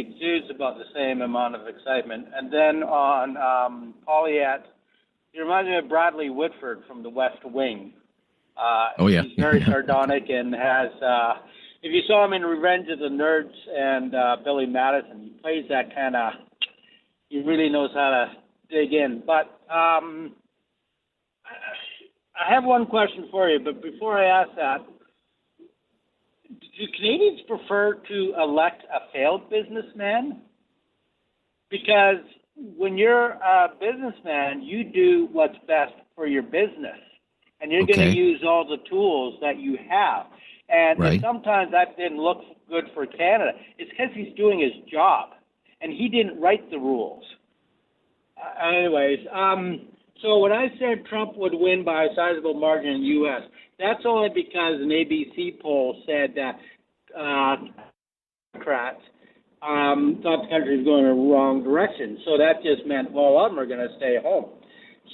exudes about the same amount of excitement. And then on Poilievre, he reminds me of Bradley Whitford from The West Wing. He's very sardonic and has... if you saw him in Revenge of the Nerds and Billy Madison, he plays that kind of... He really knows how to dig in. But I have one question for you, but before I ask that, do Canadians prefer to elect a failed businessman? Because when you're a businessman, you do what's best for your business, and you're going to use all the tools that you have. And if sometimes that didn't look good for Canada, it's because he's doing his job, and he didn't write the rules. So when I said Trump would win by a sizable margin in the U.S., that's only because an ABC poll said that Democrats thought the country was going in the wrong direction. So that just meant all of them are going to stay home.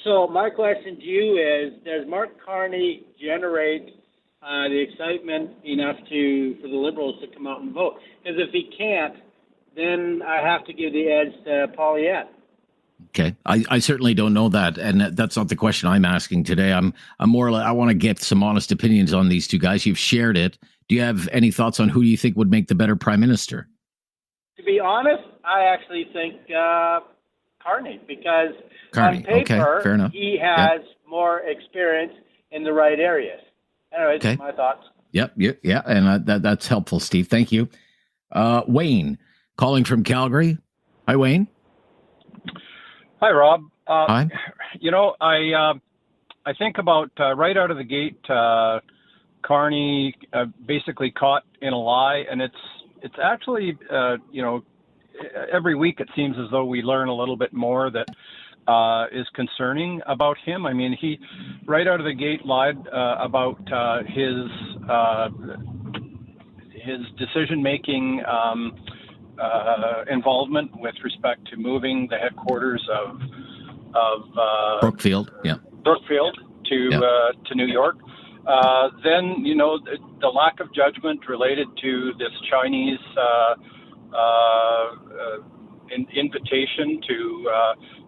So my question to you is, does Mark Carney generate the excitement enough for the Liberals to come out and vote? Because if he can't, then I have to give the edge to Poilievre. Okay, I certainly don't know that, and that's not the question I'm asking today. I'm more like, I want to get some honest opinions on these two guys. You've shared it. Do you have any thoughts on who you think would make the better prime minister? To be honest, I actually think Carney, because on paper, fair enough. he has more experience in the right areas. Anyways, Okay. my thoughts. Yep, yeah, and that's helpful, Steve. Thank you. Wayne, calling from Calgary. Hi, Wayne. Hi, Rob. Hi. You know, I think about right out of the gate, Carney basically caught in a lie, and it's actually every week it seems as though we learn a little bit more that is concerning about him. I mean, he right out of the gate lied about his decision-making involvement with respect to moving the headquarters of Brookfield, Brookfield to New York. Then, the lack of judgment related to this Chinese invitation to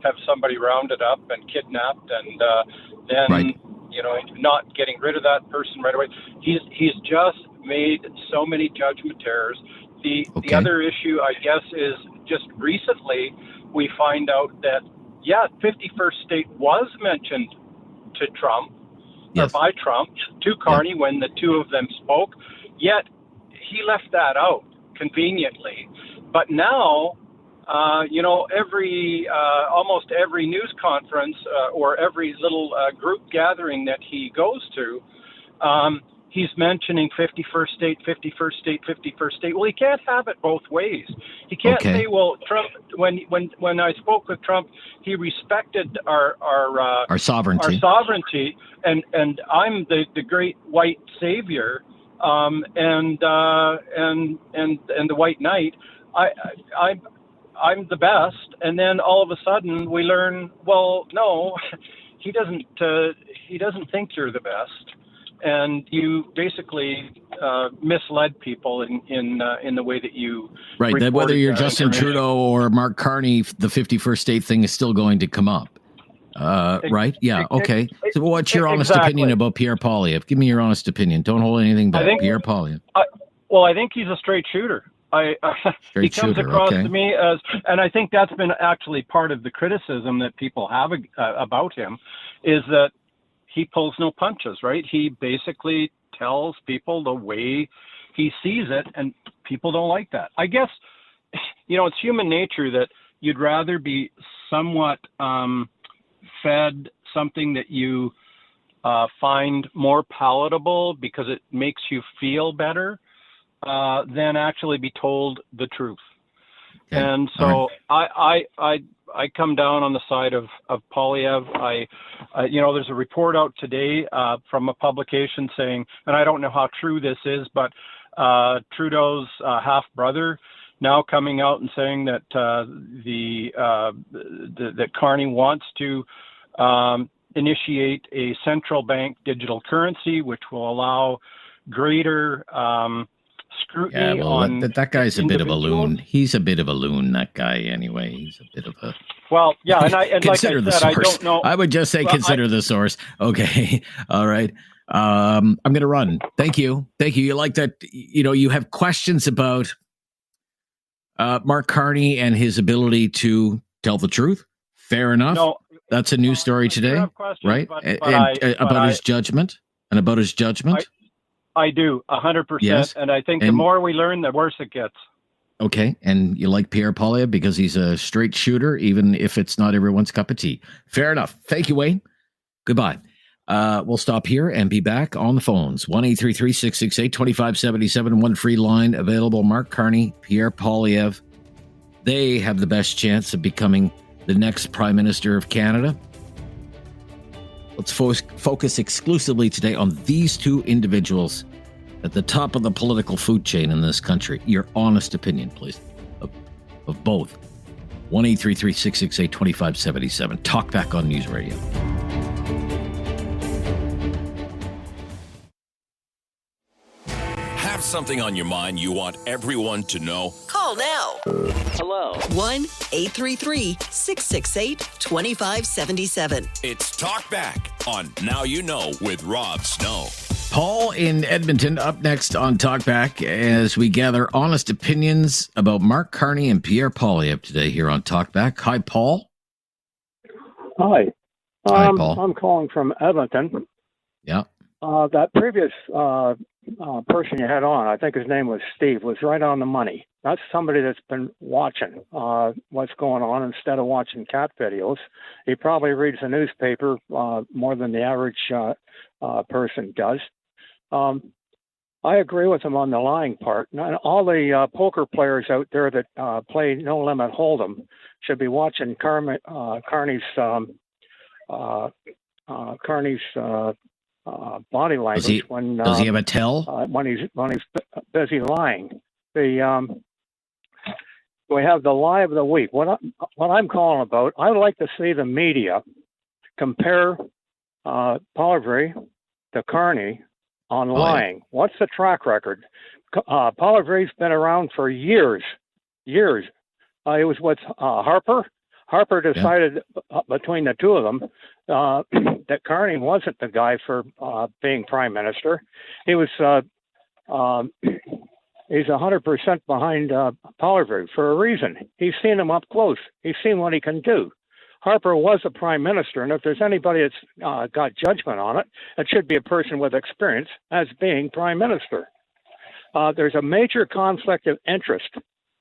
have somebody rounded up and kidnapped, and then not getting rid of that person right away. He's just made so many judgment errors. The other issue, I guess, is just recently we find out that 51st state was mentioned to Trump, or by Trump, to Carney when the two of them spoke, yet he left that out conveniently. But now, almost every news conference or every little group gathering that he goes to, he's mentioning 51st state, 51st state, 51st state. Well, he can't have it both ways. He can't say, well, Trump, when I spoke with Trump, he respected our sovereignty. Our sovereignty, and I'm the great white savior, and the white knight. I'm the best, and then all of a sudden we learn, well, no, he doesn't think you're the best. And you basically misled people in the way that you that whether you're Justin Trudeau or Mark Carney, the 51st state thing is still going to come up, right? Yeah, okay. So what's your honest opinion about Pierre Poilievre? Give me your honest opinion. Don't hold anything back. Pierre Poilievre. I think he's a straight shooter. He comes across to me as, and I think that's been actually part of the criticism that people have about him, is that he pulls no punches, right? He basically tells people the way he sees it, and people don't like that. I guess, it's human nature that you'd rather be somewhat fed something that you find more palatable because it makes you feel better than actually be told the truth. Okay. And so I come down on the side of Poilievre. There's a report out today from a publication saying, and I don't know how true this is, but Trudeau's half brother now coming out and saying that that Carney wants to initiate a central bank digital currency, which will allow greater scrutiny on. That guy's a bit of a loon. He's a bit of a loon, that guy, anyway. He's a bit of a. Well, yeah, and consider like I the said, source. I don't know. I would just say consider the source. Okay, all right. I'm going to run. Thank you. You like that? You have questions about Mark Carney and his ability to tell the truth. Fair enough. No, that's a news story today, right? About his judgment and about his judgment. I do 100%, yes. And I think the more we learn, the worse it gets. Okay, and you like Pierre Poilievre because he's a straight shooter, even if it's not everyone's cup of tea. Fair enough. Thank you, Wayne. Goodbye. We'll stop here and be back on the phones. 1-833-668-2577. One free line available. Mark Carney, Pierre Poilievre. They have the best chance of becoming the next Prime Minister of Canada. Let's focus exclusively today on these two individuals at the top of the political food chain in this country. Your honest opinion, please, of both. 1-833-668-2577. Talk back on News Radio. Have something on your mind you want everyone to know? Call now. Hello. 1-833-668-2577. It's Talk Back on Now You Know with Rob Snow. Paul in Edmonton up next on Talkback as we gather honest opinions about Mark Carney and Pierre Poilievre today here on Talkback. Hi, Paul. Hi. Hi, Paul. I'm calling from Edmonton. Yeah. That previous person you had on, I think his name was Steve, was right on the money. That's somebody that's been watching what's going on instead of watching cat videos. He probably reads the newspaper more than the average person does. I agree with him on the lying part. And all the poker players out there that play No Limit Hold'em should be watching Carney's body language does he have a tell when he's busy lying. We have the lie of the week. What I'm calling about, I'd like to see the media compare Poilievre to Carney on lying. What's the track record? Poilievre's been around for years. He was with Harper. Harper decided between the two of them that Carney wasn't the guy for being prime minister. He was he's 100% behind Poilievre for a reason. He's seen him up close. He's seen what he can do. Harper was a prime minister, and if there's anybody that's got judgment on it, it should be a person with experience as being prime minister. There's a major conflict of interest.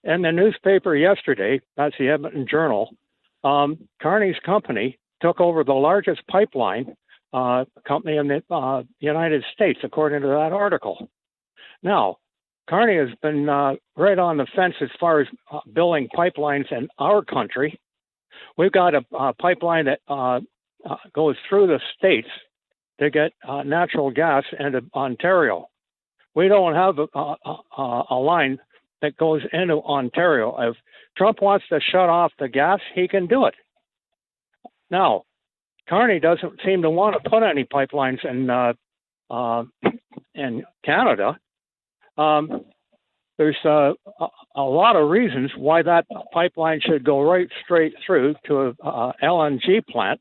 In the newspaper yesterday, that's the Edmonton Journal, Carney's company took over the largest pipeline company in the United States, according to that article. Now, Carney has been right on the fence as far as building pipelines in our country. We've got a pipeline that goes through the states to get natural gas into Ontario. We don't have a line that goes into Ontario. If Trump wants to shut off the gas, he can do it. Now, Carney doesn't seem to want to put any pipelines in Canada. There's a lot of reasons why that pipeline should go right straight through to a LNG plant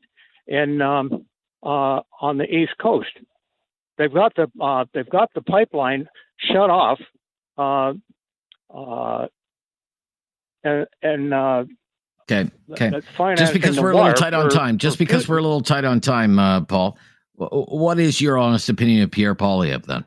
on the East Coast. They've got the pipeline shut off, Okay. Just because we're a little tight on time. Paul, what is your honest opinion of Pierre Poilievre then?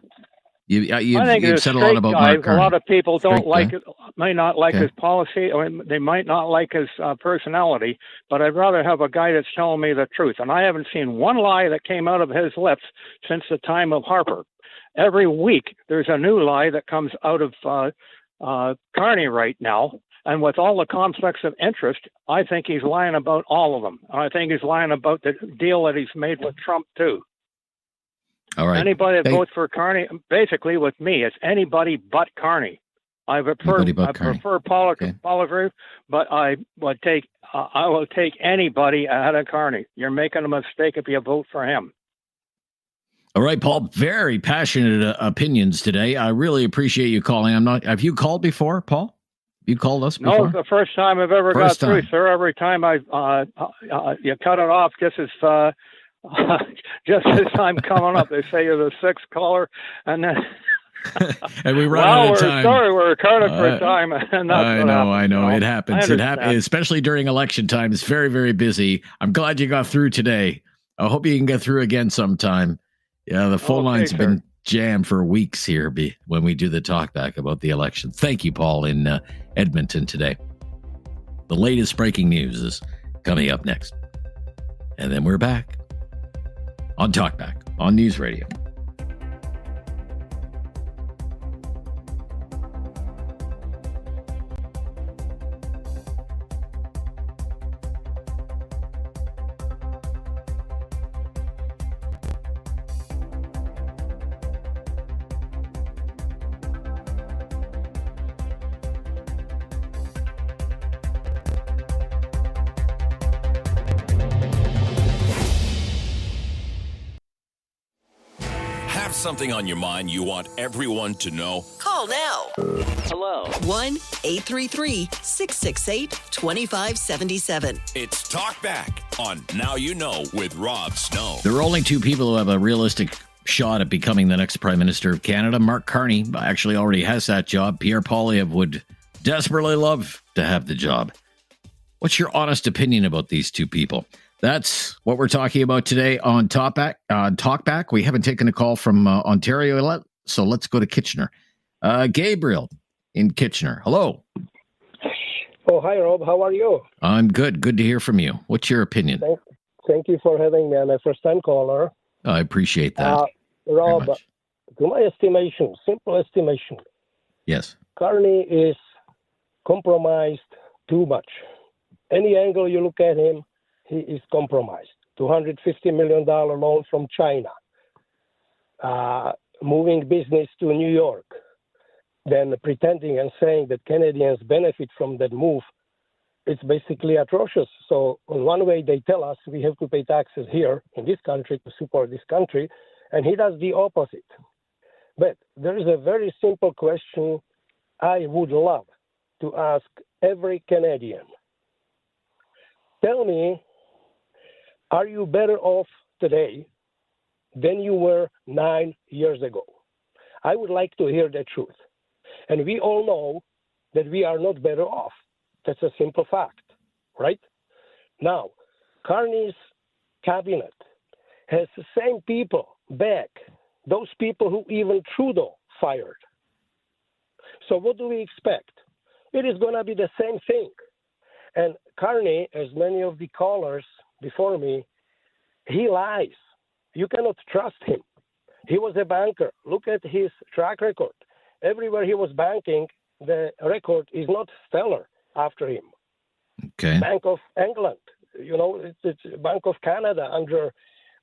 You've said a lot about Mark Carney. A lot of people don't like it, may not like his policy, or they might not like his personality, but I'd rather have a guy that's telling me the truth. And I haven't seen one lie that came out of his lips since the time of Harper. Every week there's a new lie that comes out of Carney right now. And with all the conflicts of interest, I think he's lying about all of them. I think he's lying about the deal that he's made with Trump, too. All right. Anybody that votes for Carney, basically with me, it's anybody but Carney. I prefer Poilievre, but I will take anybody ahead of Carney. You're making a mistake if you vote for him. All right, Paul. Very passionate opinions today. I really appreciate you calling. Have you called before, Paul? You called us before? No, it's the first time I've ever got through, sir. Every time you cut it off just as I'm coming up. They say you're the sixth caller, and then and we run out of time. Sorry, we're cutting for time. And I know. It happens. It happens, especially during election time. It's very, very busy. I'm glad you got through today. I hope you can get through again sometime. Yeah, the phone lines have been jammed for weeks here when we do the talk back about the election. Thank you, Paul, in Edmonton today. The latest breaking news is coming up next. And then we're back on Talkback on News Radio. something on your mind you want everyone to know? Call now. Hello. 1-833-668-2577. It's Talk Back on Now You Know with Rob Snow. There are only two people who have a realistic shot at becoming the next Prime Minister of Canada. Mark Carney actually already has that job. Pierre Poilievre would desperately love to have the job. What's your honest opinion about these two people? That's what we're talking about today on Talkback. We haven't taken a call from Ontario yet, so let's go to Kitchener. Gabriel in Kitchener. Hello. Oh, hi, Rob. How are you? I'm good. Good to hear from you. What's your opinion? Thank you for having me. I'm a first-time caller. I appreciate that. Rob, to my estimation, simple estimation, yes, Carney is compromised too much. Any angle you look at him, he is compromised. $250 million loan from China, moving business to New York, then pretending and saying that Canadians benefit from that move. It's basically atrocious. So in one way, they tell us we have to pay taxes here in this country to support this country, and he does the opposite. But there is a very simple question I would love to ask every Canadian. Tell me, are you better off today than you were 9 years ago? I would like to hear the truth. And we all know that we are not better off. That's a simple fact, right? Now, Carney's cabinet has the same people back, those people who even Trudeau fired. So what do we expect? It is going to be the same thing. And Carney, as many of the callers before me, he lies. You cannot trust him. He was a banker. Look at his track record. Everywhere he was banking, the record is not stellar after him. Okay. Bank of England, it's Bank of Canada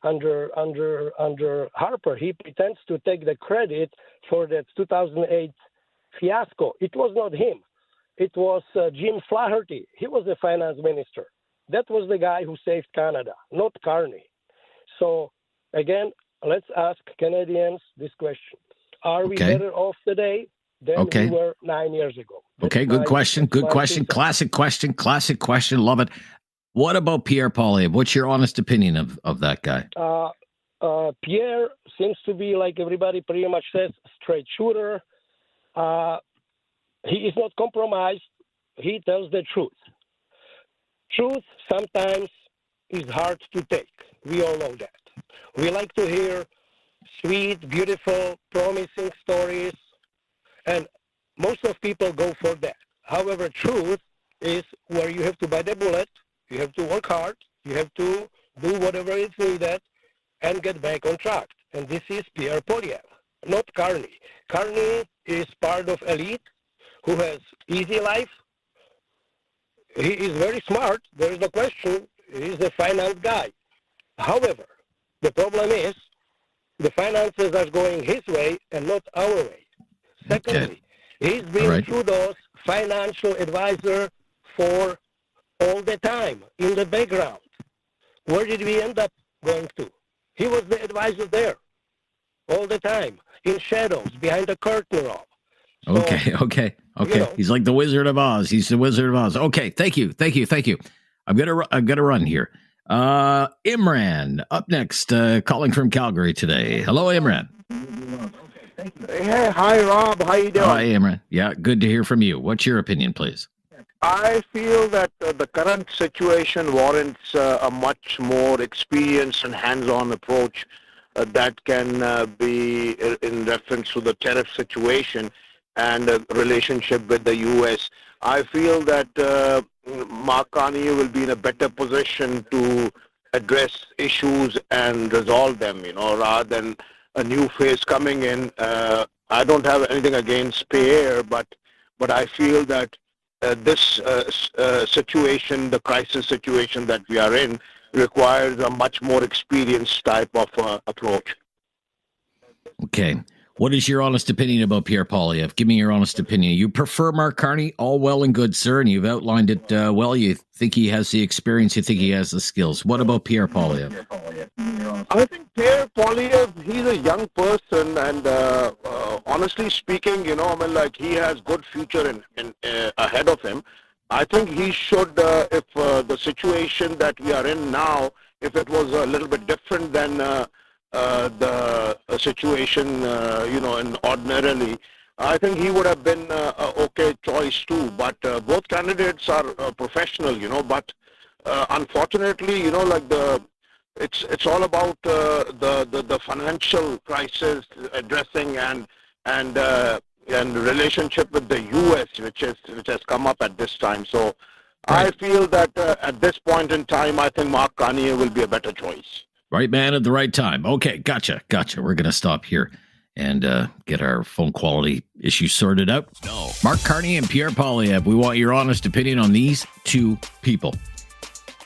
under Harper. He pretends to take the credit for that 2008 fiasco. It was not him. It was Jim Flaherty. He was the finance minister. That was the guy who saved Canada, not Carney. So, again, let's ask Canadians this question. Are we better off today than we were 9 years ago? Okay, good question. Good question. Classic question. Love it. What about Pierre Poilievre? What's your honest opinion of that guy? Pierre seems to be, like everybody pretty much says, straight shooter. He is not compromised. He tells the truth. Truth sometimes is hard to take. We all know that. We like to hear sweet, beautiful, promising stories, and most of people go for that. However, truth is where you have to bite the bullet, you have to work hard, you have to do whatever is needed, and get back on track. And this is Pierre Poilievre, not Carney. Carney is part of elite who has easy life. He is very smart. There is no question. He's a finance guy. However, the problem is the finances are going his way and not our way. Secondly, he's been Trudeau's financial advisor for all the time in the background. Where did we end up going to? He was the advisor there all the time, in shadows, behind the curtain, Rob. So, Okay. He's like the Wizard of Oz. He's the Wizard of Oz. Okay, thank you. I'm gonna run here. Imran up next, calling from Calgary today. Hello, Imran. Hey, hi, Rob. How you doing? Hi, Imran. Yeah, good to hear from you. What's your opinion, please? I feel that the current situation warrants a much more experienced and hands-on approach that can be in reference to the tariff situation and relationship with the U.S. I feel that Mark Carney will be in a better position to address issues and resolve them, rather than a new phase coming in. I don't have anything against Pierre, but I feel that this situation, the crisis situation that we are in, requires a much more experienced type of approach. Okay. What is your honest opinion about Pierre Poilievre? Give me your honest opinion. You prefer Mark Carney? All well and good, sir, and you've outlined it well. You think he has the experience. You think he has the skills. What about Pierre Poilievre? I think Pierre Poilievre, he's a young person, and honestly speaking, he has good future in ahead of him. I think he should, if the situation that we are in now, if it was a little bit different than the situation, in ordinarily, I think he would have been a okay choice too. But both candidates are professional, but unfortunately, it's all about the financial crisis addressing and relationship with the U.S. which has come up at this time. So I feel that at this point in time, I think Mark Carney will be a better choice. Right man at the right time. Okay, gotcha. We're going to stop here and get our phone quality issues sorted out. No. Mark Carney and Pierre Poilievre, we want your honest opinion on these two people.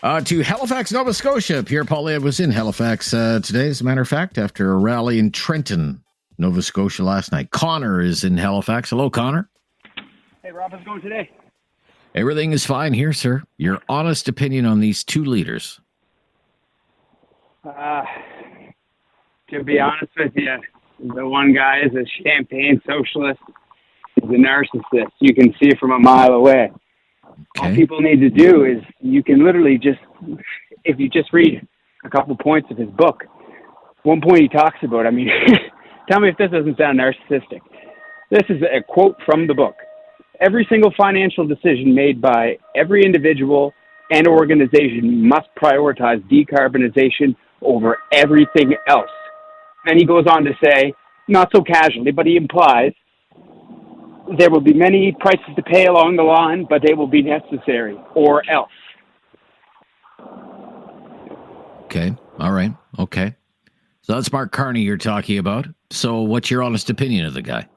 To Halifax, Nova Scotia. Pierre Poilievre was in Halifax today, as a matter of fact, after a rally in Trenton, Nova Scotia last night. Connor is in Halifax. Hello, Connor. Hey, Rob, how's it going today? Everything is fine here, sir. Your honest opinion on these two leaders. To be honest with you, the one guy is a champagne socialist. He's a narcissist. You can see it from a mile away. Okay. All people need to do is you can literally if you just read a couple points of his book, one point he talks about, tell me if this doesn't sound narcissistic. This is a quote from the book. Every single financial decision made by every individual and organization must prioritize decarbonization over everything else. And he goes on to say, not so casually, but he implies, there will be many prices to pay along the line, but they will be necessary, or else. Okay. All right. Okay. So that's Mark Carney you're talking about. So what's your honest opinion of the guy?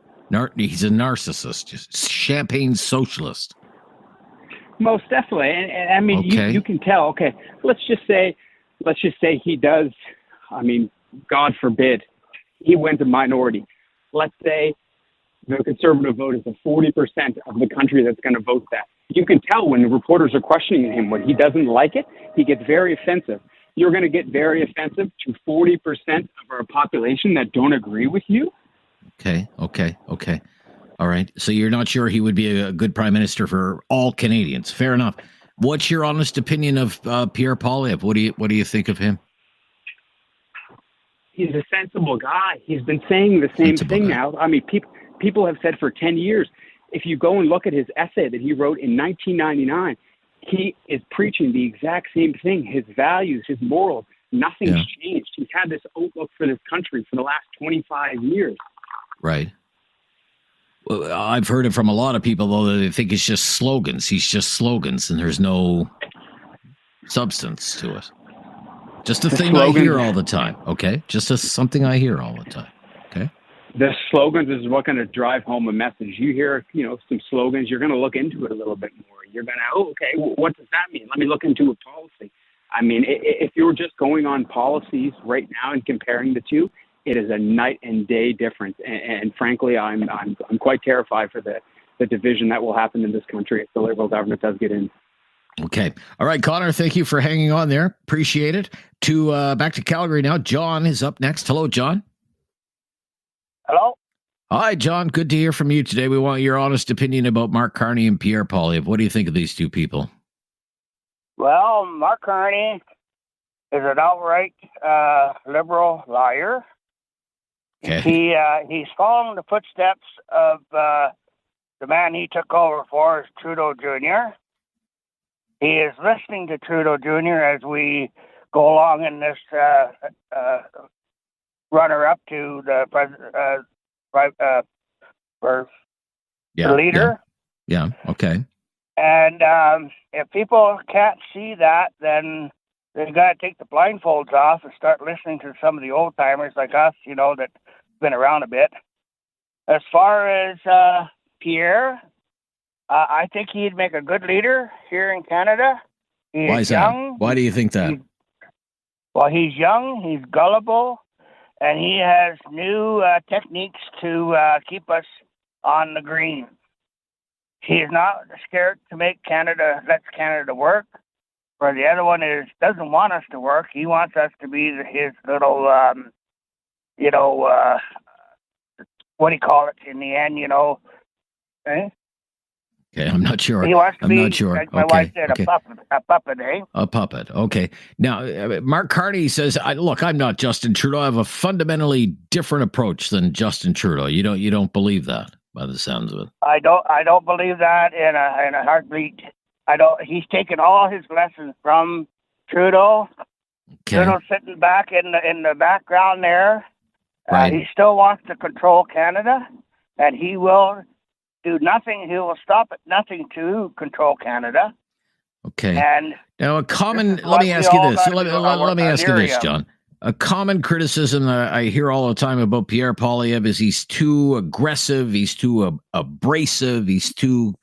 He's a narcissist, just champagne socialist. Most definitely. And okay. you can tell, okay, let's just say he does, God forbid, he went a minority. Let's say the conservative vote is the 40% of the country that's going to vote that. You can tell when the reporters are questioning him, when he doesn't like it, he gets very offensive. You're going to get very offensive to 40% of our population that don't agree with you? Okay. All right. So you're not sure he would be a good prime minister for all Canadians. Fair enough. What's your honest opinion of Pierre Poilievre? What do you think of him? He's a sensible guy. He's been saying the same thing now. People have said for 10 years, if you go and look at his essay that he wrote in 1999, he is preaching the exact same thing. His values, his morals, nothing's changed. He's had this outlook for this country for the last 25 years. Right. Well, I've heard it from a lot of people, though, that they think it's just slogans. He's just slogans, and there's no substance to it. Just a thing I hear all the time, okay? Just something I hear all the time, okay? The slogans is what's going to drive home a message. You hear, some slogans, you're going to look into it a little bit more. You're going to, okay, what does that mean? Let me look into a policy. If you were just going on policies right now and comparing the two, it is a night and day difference. And frankly, I'm quite terrified for the division that will happen in this country if the Liberal government does get in. Okay. All right, Connor, thank you for hanging on there. Appreciate it. Back to Calgary now. John is up next. Hello, John. Hello. Hi, John. Good to hear from you today. We want your honest opinion about Mark Carney and Pierre Poilievre. What do you think of these two people? Well, Mark Carney is an outright liberal liar. Okay. He's following the footsteps of the man he took over for, is Trudeau Jr. He is listening to Trudeau Jr. as we go along in this runner-up to the the leader. Yeah. Okay. And if people can't see that, then they got to take the blindfolds off and start listening to some of the old timers like us, that been around a bit. As far as Pierre, I think he'd make a good leader here in Canada. Why is young. That? Why do you think that? He's young, he's gullible, and he has new techniques to keep us on the green. He is not scared to lets Canada work, where the other one doesn't want us to work. He wants us to be his little, what do you call it in the end, eh? Okay, I'm not sure. He wants to be, not sure. like my wife said, a puppet, eh? A puppet. Okay. Now, Mark Carney says, "Look, I'm not Justin Trudeau. I have a fundamentally different approach than Justin Trudeau." You don't believe that, by the sounds of it. I don't believe that in a heartbeat. He's taken all his lessons from Trudeau. Okay. Trudeau's sitting back in the background there. Right. He still wants to control Canada, and he will do nothing. He will stop at nothing to control Canada. Okay. And now let me ask you this. Let me ask you this, John. A common criticism that I hear all the time about Pierre Poilievre is he's too aggressive, he's too abrasive, he's too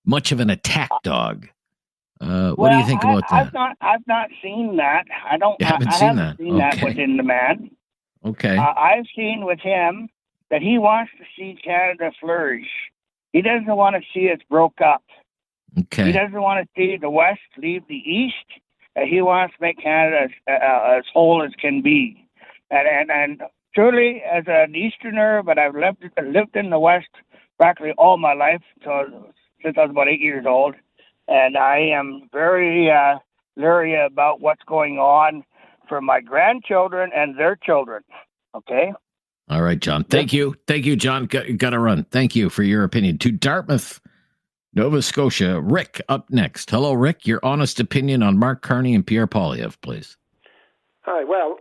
much of an attack dog. What do you think about that? I've not seen that. I haven't seen that within the man. Okay. I've seen with him that he wants to see Canada flourish. He doesn't want to see us broke up. Okay. He doesn't want to see the West leave the East. He wants to make Canada as whole as can be. And truly, as an Easterner, but I've lived in the West practically all my life, since I was about 8 years old. And I am very leery about what's going on for my grandchildren and their children. Okay? All right, John. Thank you. Thank you, John. Got to run. Thank you for your opinion. To Dartmouth, Nova Scotia. Rick up next. Hello, Rick. Your honest opinion on Mark Carney and Pierre Poilievre, please. Hi. Well,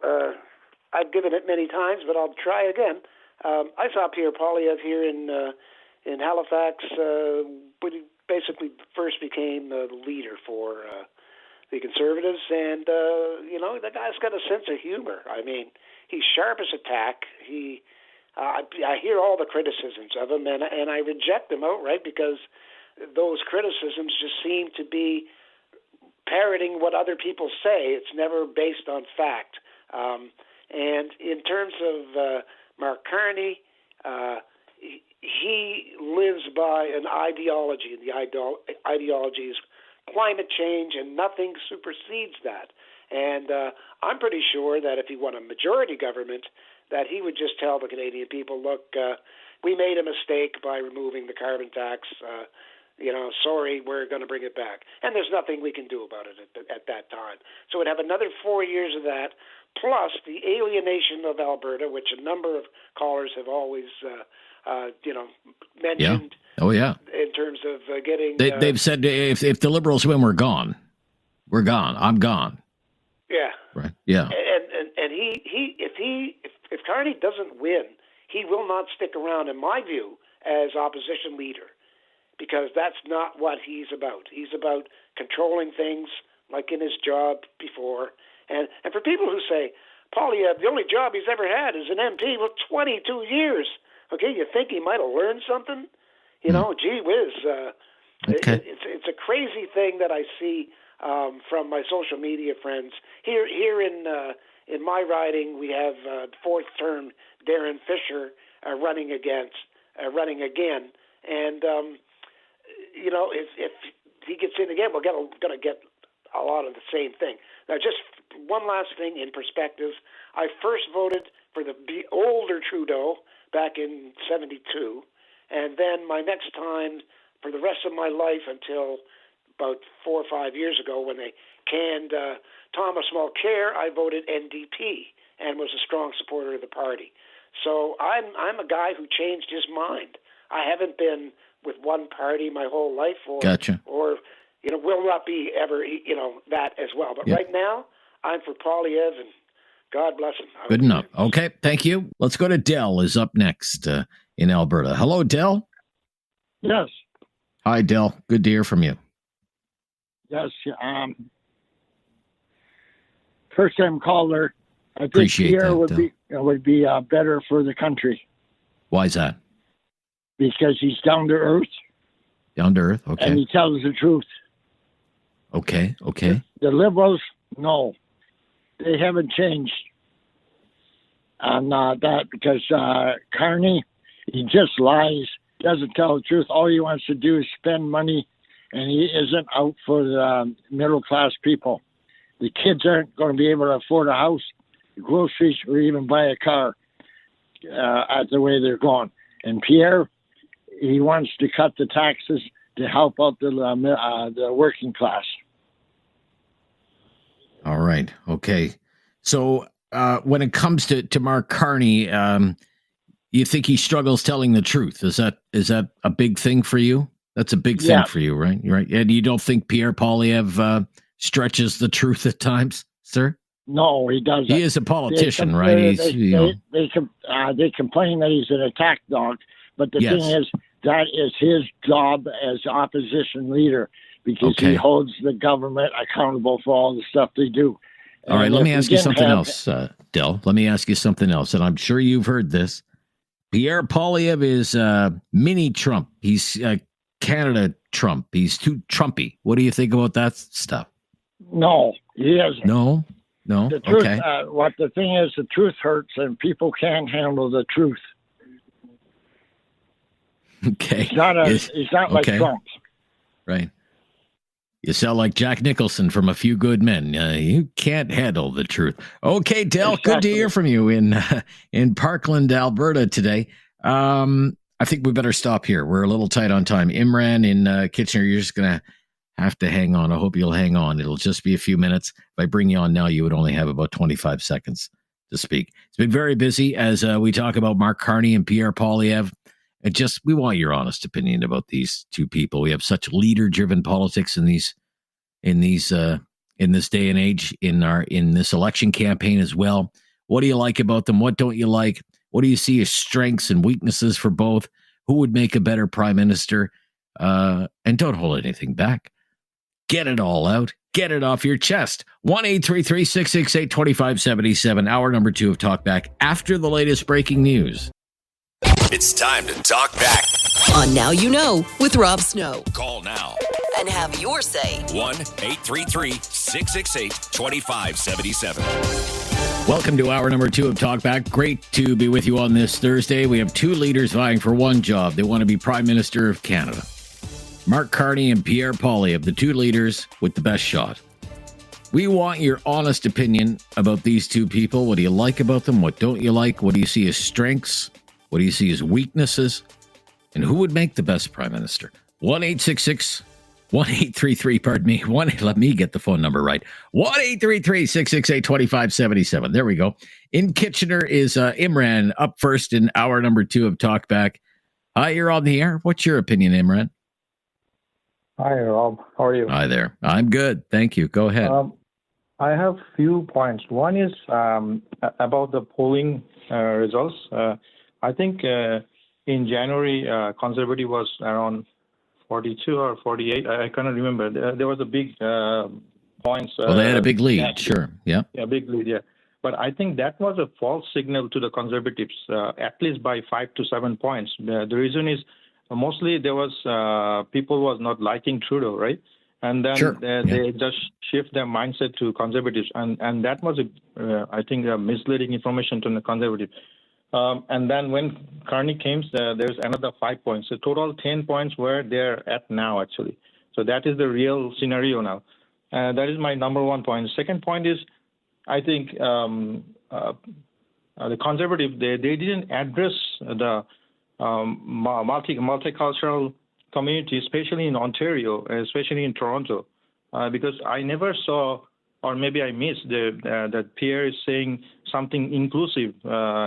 I've given it many times, but I'll try again. I saw Pierre Poilievre here in Halifax when he basically first became the leader for the Conservatives, and the guy's got a sense of humor. I mean, he's sharp as a tack. I hear all the criticisms of him, and I reject them outright because those criticisms just seem to be parroting what other people say. It's never based on fact. And in terms of Mark Carney, he lives by an ideology, and the ideology is climate change, and nothing supersedes that. And I'm pretty sure that if he won a majority government, that he would just tell the Canadian people, look, we made a mistake by removing the carbon tax. Sorry, we're going to bring it back. And there's nothing we can do about it at that time. So we'd have another 4 years of that, plus the alienation of Alberta, which a number of callers have always mentioned. Yeah. Oh, yeah. In terms of getting... They've said if the Liberals win, we're gone. We're gone. I'm gone. Yeah. Right. Yeah. And if Carney doesn't win, he will not stick around, in my view, as opposition leader, because that's not what he's about. He's about controlling things, like in his job before. And for people who say, Poilievre, the only job he's ever had is an MP, well, 22 years. Okay, you think he might have learned something? Gee whiz. Okay. It's a crazy thing that I see from my social media friends. Here in my riding, we have fourth term Darren Fisher running again. And, if he gets in again, we're going to get a lot of the same thing. Now, just one last thing in perspective. I first voted for the older Trudeau back in 1972, and then my next time for the rest of my life until about 4 or 5 years ago when they canned Thomas Mulcair, I voted NDP and was a strong supporter of the party. So I'm a guy who changed his mind. I haven't been with one party my whole life, Gotcha. Or will not be ever, that as well. But right now, I'm for Poilievre, and God bless him. Good enough. Okay, thank you. Let's go to Del is up next in Alberta. Hello, Del. Yes. Hi, Del. Good to hear from you. Yes. First time caller. I think Appreciate Pierre that, would be better for the country Why is that? because he's down to earth Down to earth. and Okay. he tells the truth. Okay. Okay. The Liberals, no, they haven't changed. on that because Carney, he just lies, doesn't tell the truth. All he wants to do is spend money, and he isn't out for the middle-class people. The kids aren't going to be able to afford a house, groceries, or even buy a car at the way they're going. And Pierre, he wants to cut the taxes to help out the working class. All right. Okay. So when it comes to Mark Carney, you think he struggles telling the truth? Is that a big thing for you? That's a big thing for you, right? Right. And you don't think Pierre Poilievre stretches the truth at times, sir? No, he doesn't. He is a politician, right? They complain that he's an attack dog, but the thing is, that is his job as opposition leader because he holds the government accountable for all the stuff they do. All right, let me ask you something else, Del. Let me ask you something else, and I'm sure you've heard this. Pierre Poilievre is mini Trump. He's Canada Trump. He's too Trumpy. What do you think about that stuff? No, he isn't. No. The truth, what the thing is, the truth hurts, and people can't handle the truth. Okay. He's not like Trump. Right. You sound like Jack Nicholson from A Few Good Men. You can't handle the truth. Okay, Del, good to hear from you in Parkland, Alberta today. I think we better stop here. We're a little tight on time. Imran in Kitchener, you're just going to have to hang on. I hope you'll hang on. It'll just be a few minutes. If I bring you on now, you would only have about 25 seconds to speak. It's been very busy as we talk about Mark Carney and Pierre Poilievre. We want your honest opinion about these two people. We have such leader-driven politics in this day and age, in this election campaign as well. What do you like about them? What don't you like? What do you see as strengths and weaknesses for both? Who would make a better prime minister? And don't hold anything back. Get it all out. Get it off your chest. 1-833-668-2577. Hour number 2 of Talkback after the latest breaking news. It's time to talk back. On Now You Know with Rob Snow. Call now And have your say. 1-833-668-2577. Welcome to hour number 2 of Talkback. Great to be with you on this Thursday. We have two leaders vying for one job. They want to be Prime Minister of Canada. Mark Carney and Pierre Poilievre, the two leaders with the best shot. We want your honest opinion about these two people. What do you like about them? What don't you like? What do you see as strengths? What do you see as weaknesses? And who would make the best prime minister? 1-833, pardon me. Let me get the phone number right. 1-833-668-2577. There we go. In Kitchener is Imran up first in hour number 2 of Talkback. Hi, you're on the air. What's your opinion, Imran? Hi, Rob. How are you? Hi there. I'm good. Thank you. Go ahead. I have few points. One is about the polling results. I think in January, Conservative was around 42 or 48. I cannot remember. There was a big points. Well, they had a big lead. Sure. Yeah. Yeah, big lead. Yeah. But I think that was a false signal to the Conservatives, at least by 5 to 7 points. The reason is mostly there was people was not liking Trudeau, right? And then they just shift their mindset to Conservatives, and that was I think misleading information to the Conservatives. And then when Carney came, there's another 5 points. So total 10 points where they're at now, actually. So that is the real scenario now. That is my number 1 point. Second point is, I think the Conservative, they didn't address the multicultural community, especially in Ontario, especially in Toronto, because I never saw, or maybe I missed, that Pierre is saying something inclusive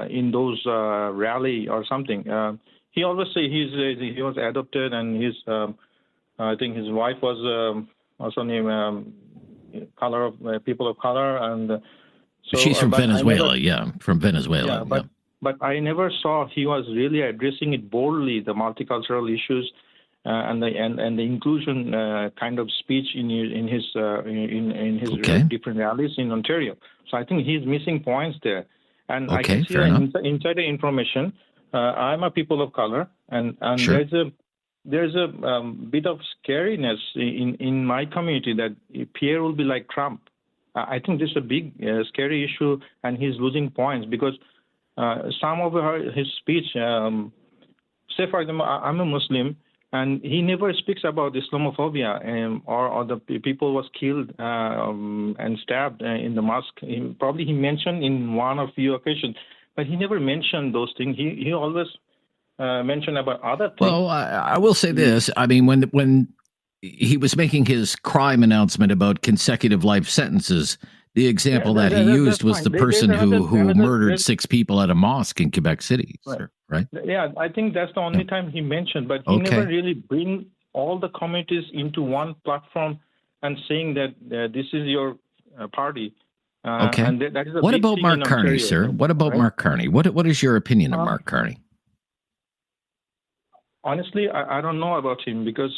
in those rally or something. He always say he was adopted, and his I think his wife was also named people of color, and so she's from Venezuela. From Venezuela. Yeah, but I never saw he was really addressing it boldly, the multicultural issues and the inclusion kind of speech in his different rallies in Ontario. So I think he's missing points there. And I can see insider information. I'm a people of color, and there's a bit of scariness in my community that Pierre will be like Trump. I think this is a big scary issue, and he's losing points because some of his speech, say for example, I'm a Muslim, and he never speaks about Islamophobia or the people was killed and stabbed in the mosque. He mentioned in one or few occasions, but he never mentioned those things. He always mentioned about other things. Well, I will say this. I mean, when he was making his crime announcement about consecutive life sentences, the example that he used was the person who murdered 6 people at a mosque in Quebec City, right? Yeah, I think that's the only time he mentioned, but he never really bring all the communities into one platform and saying that this is your party. Okay. And that is a what big about thing Mark in Carney, Ontario, sir? What about right? Mark Carney? What is your opinion of Mark Carney? Honestly, I don't know about him because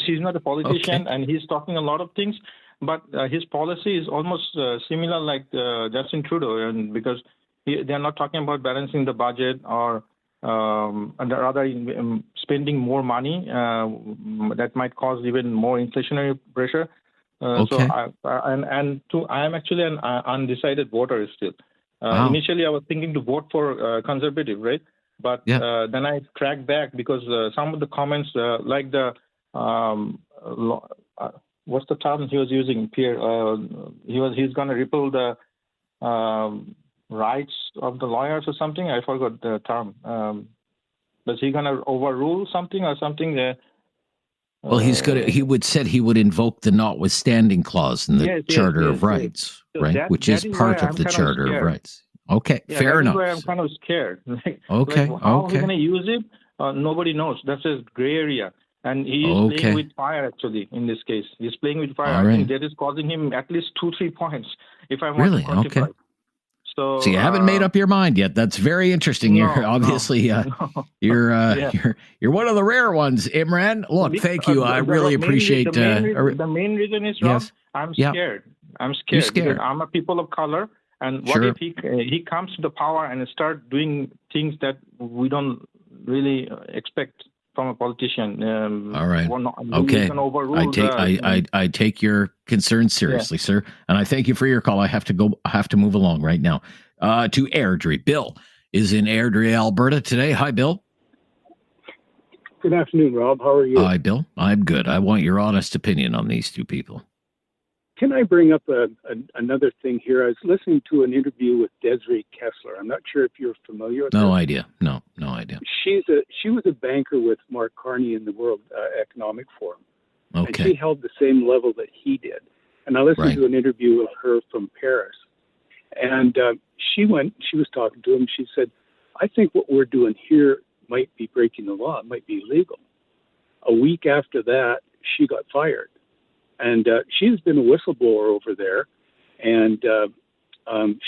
he's not a politician and he's talking a lot of things, but his policy is almost similar like Justin Trudeau, and because they're not talking about balancing the budget or rather spending more money that might cause even more inflationary pressure. So I am actually an undecided voter still. Initially, I was thinking to vote for conservative, right? But then I tracked back because some of the comments, like the what's the term he was using, Pierre? He's going to repeal the rights of the lawyers or something. I forgot the term. Was he going to overrule something or something? Well, he would invoke the notwithstanding clause in the Charter of Rights, So right? Which is part of the Charter of Rights. Okay, fair enough. That's why I'm kind of scared. How he's going to use it, nobody knows. That's a gray area. And he is playing with fire, actually, in this case. He's playing with fire. I think that is causing him at least 2-3 points, if I want to quantify. Okay. So you haven't made up your mind yet. That's very interesting. You're obviously you're one of the rare ones, Imran. Look, thank you. I really appreciate. The main reason is, Rob, I'm scared. I'm scared. You're scared. Because I'm a people of color. And what if he comes to the power and start doing things that we don't really expect from a politician? All right. Okay. I take your concerns seriously, sir, and I thank you for your call. I have to move along right now. To Airdrie. Bill is in Airdrie, Alberta today. Hi, Bill. Good afternoon, Rob. How are you? Hi, Bill. I'm good. I want your honest opinion on these 2 people. Can I bring up another thing here? I was listening to an interview with Desiree Kessler. I'm not sure if you're familiar with her. No idea. No idea. She was a banker with Mark Carney in the World Economic Forum. Okay. And she held the same level that he did. And I listened to an interview with her from Paris. And she was talking to him. She said, I think what we're doing here might be breaking the law. It might be illegal. A week after that, she got fired. And she's been a whistleblower over there. And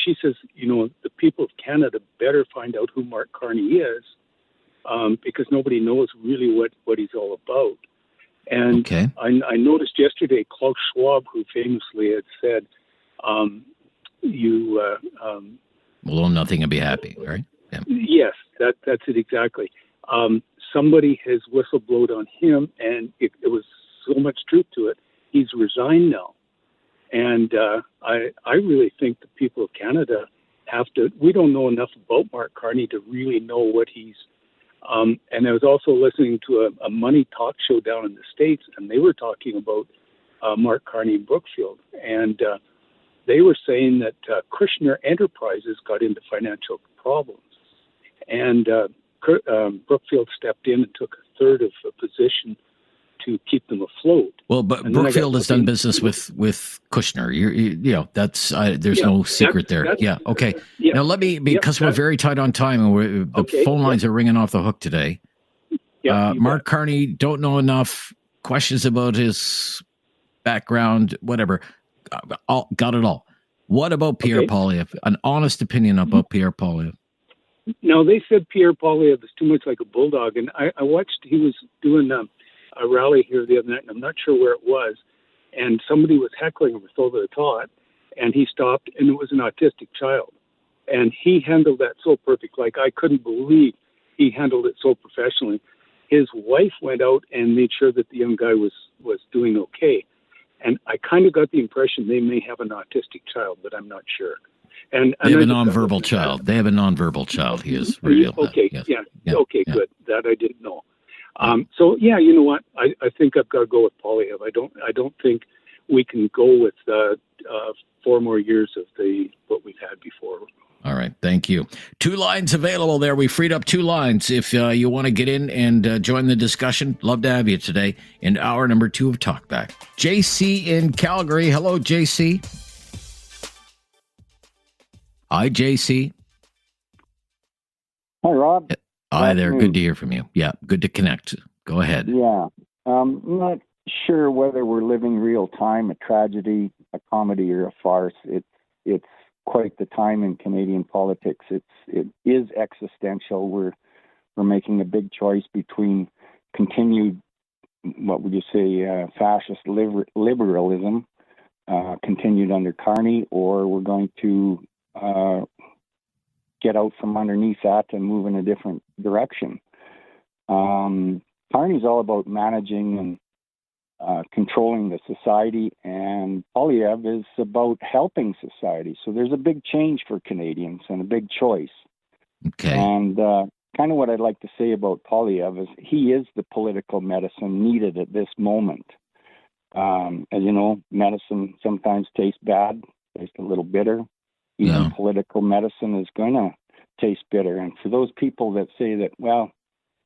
she says, the people of Canada better find out who Mark Carney is because nobody knows really what he's all about. And I noticed yesterday Klaus Schwab, who famously had said, will own nothing and be happy, right? Yeah. Yes, that's it exactly. Somebody has whistleblowed on him, and it was so much truth to it. He's resigned now. And I really think the people of Canada we don't know enough about Mark Carney to really know what he's, and I was also listening to a money talk show down in the States, and they were talking about Mark Carney and Brookfield. And they were saying that Kushner Enterprises got into financial problems. And Brookfield stepped in and took a third of a position to keep them afloat. Well, but Brookfield has done business with Kushner. That's there's no secret there. Okay. Now let me, because we're very tight on time and the phone lines are ringing off the hook today. Mark Carney, don't know enough. Questions about his background, whatever. Got it all. What about Pierre Poilievre? An honest opinion about Pierre Poilievre? No, they said Pierre Poilievre is too much like a bulldog. And I watched, he was doing a rally here the other night, and I'm not sure where it was, and somebody was heckling him with over the top, and he stopped, and it was an autistic child. And he handled that so perfect. Like, I couldn't believe he handled it so professionally. His wife went out and made sure that the young guy was doing okay. And I kind of got the impression they may have an autistic child, but I'm not sure. And they have a I just nonverbal child. They have a nonverbal child. He is revealed. Okay, that. yes. Yeah. Okay, good. That I didn't know. So yeah, you know what? I think I've got to go with Poilievre. I don't think we can go with 4 more years of what we've had before. All right. Thank you. 2 lines available there. We freed up 2 lines. If you want to get in and join the discussion, love to have you today in hour number 2 of Talkback. JC in Calgary. Hello, JC. Hi, JC. Hi, Rob. Hi there. Good to hear from you. Yeah, good to connect. Go ahead. Yeah. I'm not sure whether we're living real time, a tragedy, a comedy, or a farce. It's quite the time in Canadian politics. It is existential. We're making a big choice between continued, what would you say, fascist liberalism, continued under Carney, or we're going to get out from underneath that and move in a different direction. Carney's all about managing and controlling the society, and Poilievre is about helping society. So there's a big change for Canadians and a big choice. Okay. And kind of what I'd like to say about Poilievre is he is the political medicine needed at this moment. As you know, medicine sometimes tastes bad, tastes a little bitter. Even political medicine is going to taste bitter. And for those people that say that, well,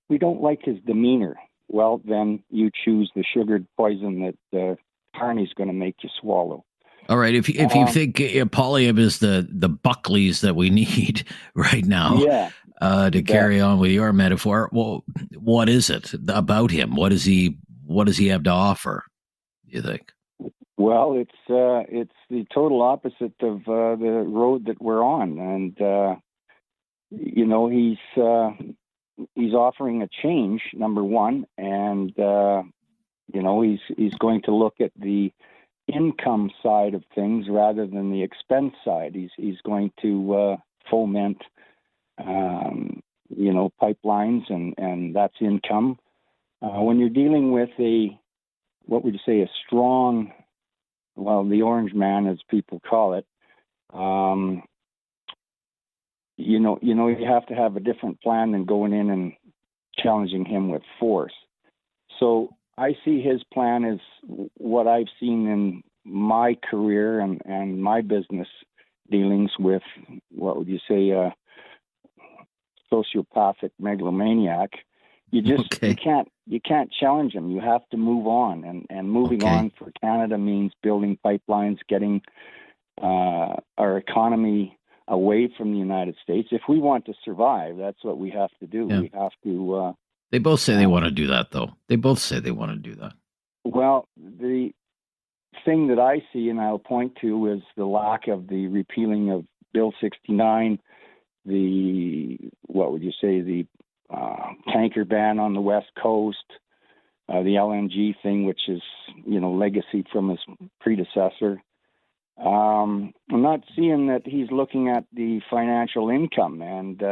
we don't like his demeanor, well, then you choose the sugared poison that Carney's going to make you swallow. All right. If you think Poilievre is the Buckleys that we need right now to carry on with your metaphor, well, what is it about him? What does he have to offer, do you think? Well, it's the total opposite of the road that we're on, and you know, he's offering a change, number one, and you know, he's going to look at the income side of things rather than the expense side. He's going to foment, you know, pipelines, and that's income. When you're dealing with what would you say, a strong, well, the orange man, as people call it, you know, you have to have a different plan than going in and challenging him with force. So I see his plan as what I've seen in my career and my business dealings with, what would you say, a sociopathic megalomaniac. You just you can't challenge him. You have to move on, and moving on for Canada means building pipelines, getting our economy away from the United States. If we want to survive, that's what we have to do. Yeah. We have to. They both say they want to do that, though. They both say they want to do that. Well, the thing that I see, and I'll point to, is the lack of the repealing of Bill 69, the, what would you say, the tanker ban on the West Coast, the LNG thing, which is, you know, legacy from his predecessor. I'm not seeing that he's looking at the financial income, and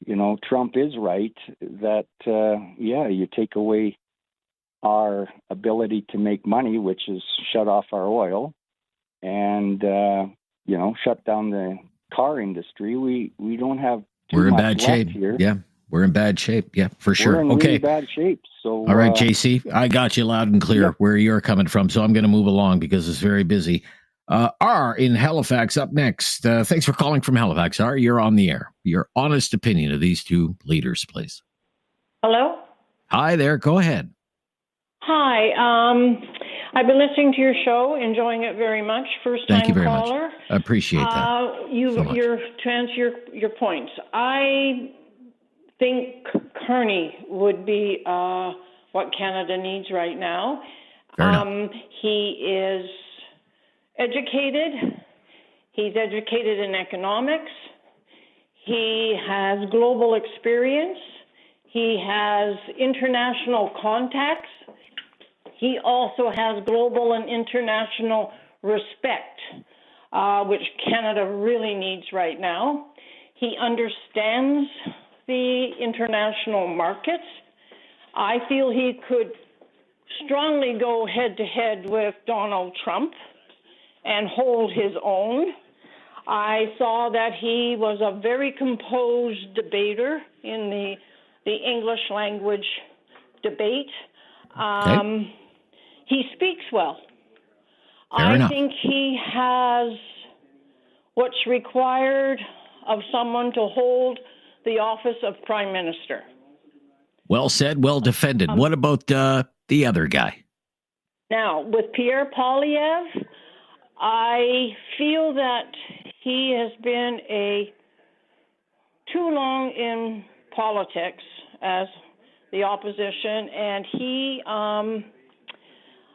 you know, Trump is right that you take away our ability to make money, which is shut off our oil, and you know, shut down the car industry. We don't have we're in bad shape here. Yeah, we're in bad shape. Yeah, for sure. We're in really bad shape. So all right, JC, I got you loud and clear where you're coming from. So I'm going to move along because it's very busy. R in Halifax up next. Thanks for calling from Halifax. R, you're on the air. Your honest opinion of these two leaders, please. Hello? Hi there. Go ahead. Hi. I've been listening to your show, enjoying it very much. First-time Thank you very caller. much. I appreciate that. To answer your points, I think Carney would be what Canada needs right now. He is educated. He's educated in economics. He has global experience. He has international contacts. He also has global and international respect, which Canada really needs right now. He understands the international markets. I feel he could strongly go head-to-head with Donald Trump and hold his own. I saw that he was a very composed debater in the English language debate. He speaks well. I think he has what's required of someone to hold the office of Prime Minister. Well said, well defended. What about the other guy? Now, with Pierre Poilievre, I feel that he has been too long in politics as the opposition, and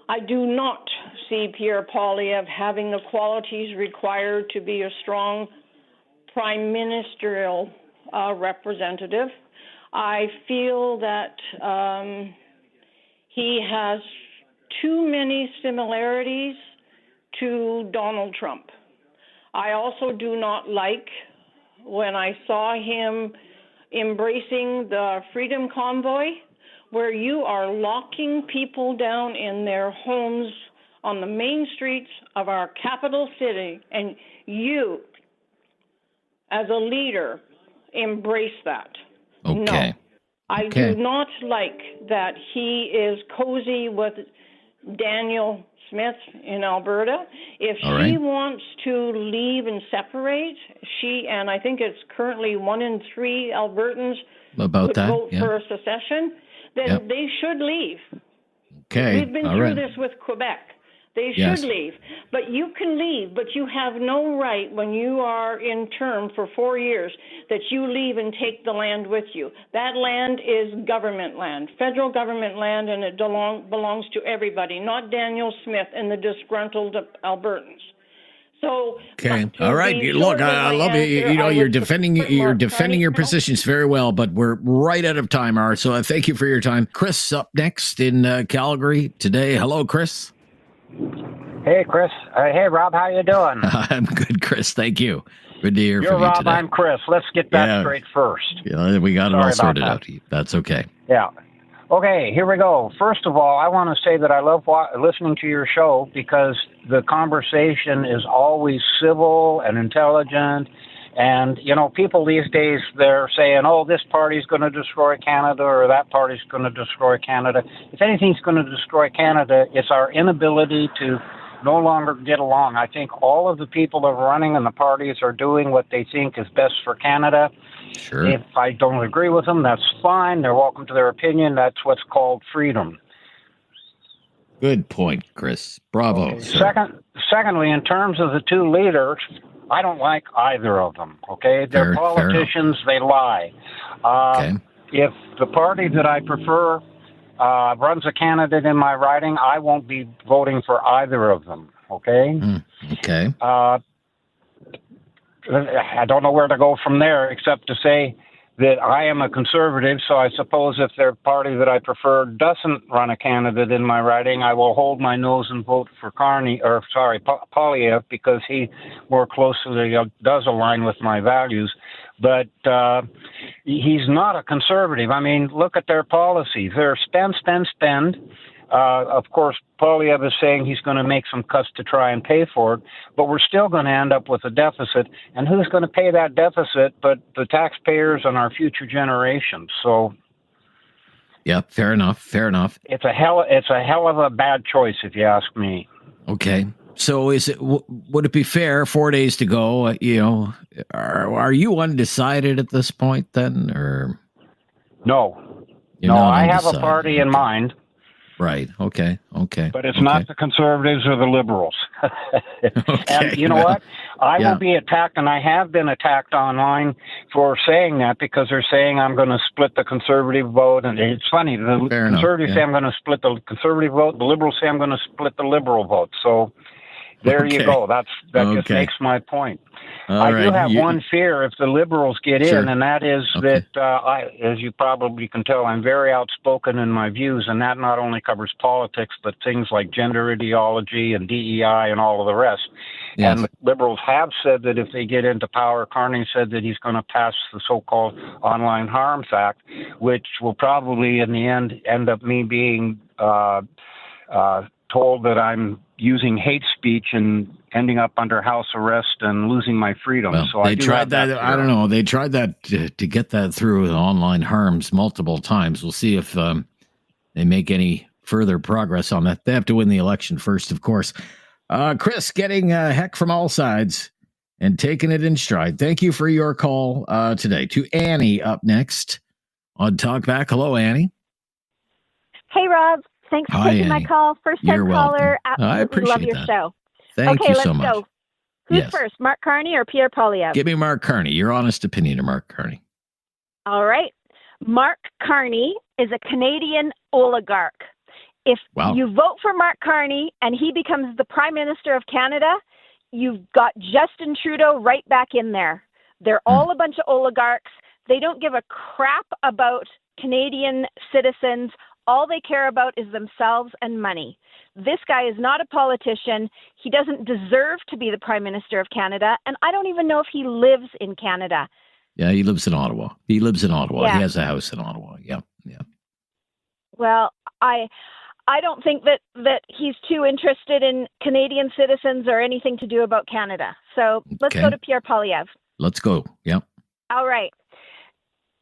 I do not see Pierre Poilievre having the qualities required to be a strong prime ministerial representative. I feel that he has too many similarities to Donald Trump. I also do not like when I saw him embracing the Freedom Convoy, where you are locking people down in their homes on the main streets of our capital city, and you, as a leader, embrace that. Okay. No, I do not like that he is cozy with Danielle Smith in Alberta. If she wants to leave and separate, and I think it's currently 1 in 3 Albertans would vote for a secession, then they should leave. Okay. We've been through this with Quebec. They should leave. But you can leave, but you have no right when you are in term for 4 years that you leave and take the land with you. That land is government land, federal government land, and it belongs to everybody, not Danielle Smith and the disgruntled Albertans. So, all right. Look, I love it. You're defending your positions very well, but we're right out of time, Art. So thank you for your time. Chris up next in Calgary today. Hello, Chris. Hey, Chris. Hey, Rob. How you doing? I'm good, Chris. Thank you. Good to hear from you Rob, today. I'm Chris. Let's get that straight first. Yeah, we got it all sorted out. That's okay. Yeah. Okay, here we go. First of all, I want to say that I love listening to your show because the conversation is always civil and intelligent. And, people these days, they're saying, oh, this party's going to destroy Canada or that party's going to destroy Canada. If anything's going to destroy Canada, it's our inability to no longer get along. I think all of the people that are running in the parties are doing what they think is best for Canada. Sure. If I don't agree with them, that's fine. They're welcome to their opinion. That's what's called freedom. Good point, Chris. Bravo. Okay. Secondly, in terms of the two leaders, I don't like either of them, okay? They're politicians. They lie. If the party that I prefer runs a candidate in my riding, I won't be voting for either of them, okay? Okay. I don't know where to go from there except to say that I am a conservative, so I suppose if their party that I prefer doesn't run a candidate in my riding, I will hold my nose and vote for Poilievre, because he more closely does align with my values. But he's not a conservative. I mean, look at their policies. They're spend. Of course, Poilievre is saying he's going to make some cuts to try and pay for it, but we're still going to end up with a deficit. And who's going to pay that deficit but the taxpayers and our future generations? So, yeah, fair enough. It's a hell of a bad choice, if you ask me. Okay. So, would it be fair? 4 days to go. Are you undecided at this point then, or no? I have a party in mind. Right. Okay. But it's not the Conservatives or the Liberals. And you know what? I will be attacked, and I have been attacked online for saying that, because they're saying I'm going to split the Conservative vote. And it's funny. The Conservatives say I'm going to split the Conservative vote. The Liberals say I'm going to split the Liberal vote. So there you go. That just makes my point. I do have one fear if the Liberals get in, and that is that, as you probably can tell, I'm very outspoken in my views, and that not only covers politics, but things like gender ideology and DEI and all of the rest. Yes. And the Liberals have said that if they get into power, Carney said that he's going to pass the so-called Online Harms Act, which will probably in the end up me being told that I'm using hate speech and ending up under house arrest and losing my freedom. Well, So they I do tried have that. fear. I don't know. They tried that to get that through with online harms multiple times. We'll see if they make any further progress on that. They have to win the election first, of course. Chris, getting heck from all sides and taking it in stride. Thank you for your call today. To Annie up next on Talkback. Hello, Annie. Hey, Rob. Thanks for taking my call. First-time caller. Absolutely I appreciate love your that. show. Thank okay, you let's so much. go. Who's Yes. first, Mark Carney or Pierre Poilievre? Give me Mark Carney. Your honest opinion of Mark Carney. All right. Mark Carney is a Canadian oligarch. If you vote for Mark Carney and he becomes the Prime Minister of Canada, you've got Justin Trudeau right back in there. They're all a bunch of oligarchs. They don't give a crap about Canadian citizens. All they care about is themselves and money. This guy is not a politician. He doesn't deserve to be the Prime Minister of Canada, and I don't even know if he lives in Canada. Yeah, he lives in Ottawa. He lives in Ottawa. Yeah. He has a house in Ottawa. Yeah. Well, I don't think that he's too interested in Canadian citizens or anything to do about Canada. So let's Okay. go to Pierre Poilievre. Let's go. Yeah. All right.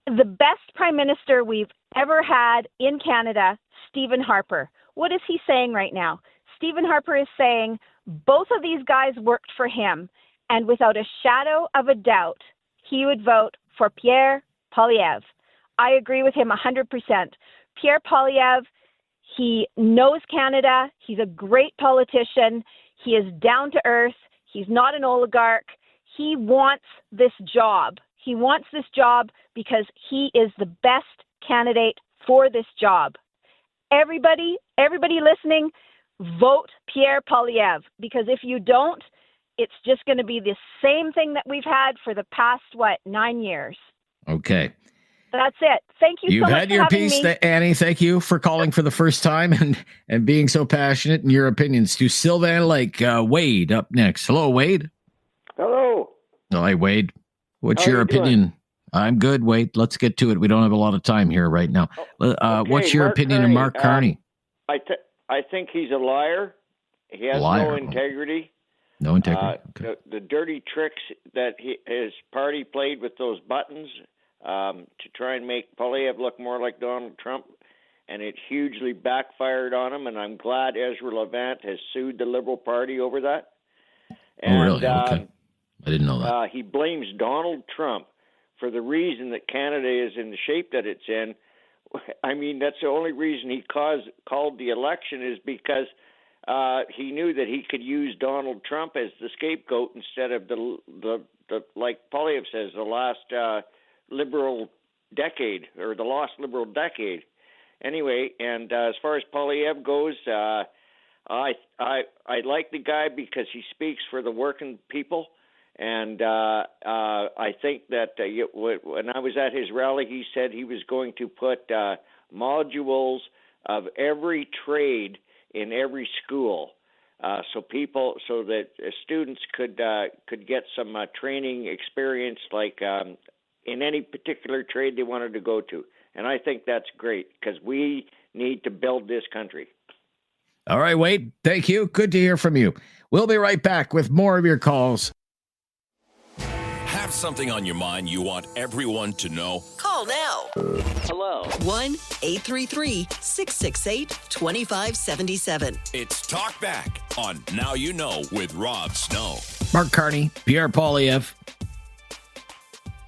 The best prime minister we've ever had in Canada, Stephen Harper. What is he saying right now? Stephen Harper is saying both of these guys worked for him, and without a shadow of a doubt, he would vote for Pierre Poilievre. I agree with him 100%. Pierre Poilievre, he knows Canada. He's a great politician. He is down to earth. He's not an oligarch. He wants this job. He wants this job because he is the best candidate for this job. Everybody listening, vote Pierre Poilievre, because if you don't, it's just going to be the same thing that we've had for the past, 9 years. Okay. That's it. Thank you You've so much had for your having piece, me. Annie. Thank you for calling for the first time and being so passionate in your opinions. To Sylvan Lake, Wade up next. Hello, Wade. Hello. Hi, Wade. What's How your you doing? opinion? I'm good, Wade. Let's get to it. We don't have a lot of time here right now. What's your Mark opinion of Carney. Mark Carney? I think he's a liar. He has Liar. no integrity. No integrity. The dirty tricks that his party played with those buttons to try and make Poilievre look more like Donald Trump, and it hugely backfired on him. And I'm glad Ezra Levant has sued the Liberal Party over that. Oh, really? Okay. I didn't know that. He blames Donald Trump for the reason that Canada is in the shape that it's in. I mean, that's the only reason he called the election is because he knew that he could use Donald Trump as the scapegoat instead of the like Poilievre says, the last liberal decade or the lost liberal decade. Anyway, and as far as Poilievre goes, I like the guy because he speaks for the working people. And I think that when I was at his rally, he said he was going to put modules of every trade in every school, so that students could get some training experience, like in any particular trade they wanted to go to. And I think that's great because we need to build this country. All right, Wade. Thank you. Good to hear from you. We'll be right back with more of your calls. Have something on your mind you want everyone to know? Call now. Hello. 1-833-668-2577. It's Talk Back on Now You Know with Rob Snow. Mark Carney, Pierre Poilievre.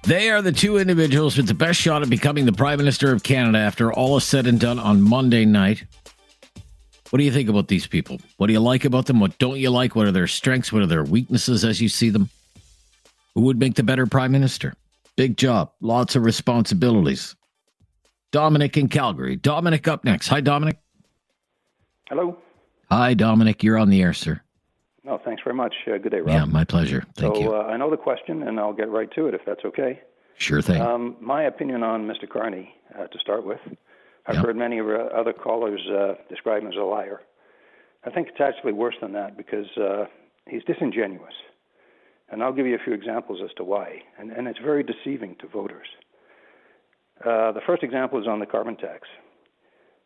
They are the two individuals with the best shot at becoming the Prime Minister of Canada after all is said and done on Monday night. What do you think about these people? What do you like about them? What don't you like? What are their strengths? What are their weaknesses as you see them? Who would make the better Prime Minister? Big job. Lots of responsibilities. Dominic in Calgary. Dominic up next. Hi, Dominic. Hello. Hi, Dominic. You're on the air, sir. No, thanks very much. Good day, Rob. Yeah, my pleasure. Thank you. I know the question, and I'll get right to it if that's okay. Sure thing. My opinion on Mr. Carney, to start with, I've heard many of our other callers describe him as a liar. I think it's actually worse than that because he's disingenuous. And I'll give you a few examples as to why. And it's very deceiving to voters. The first example is on the carbon tax.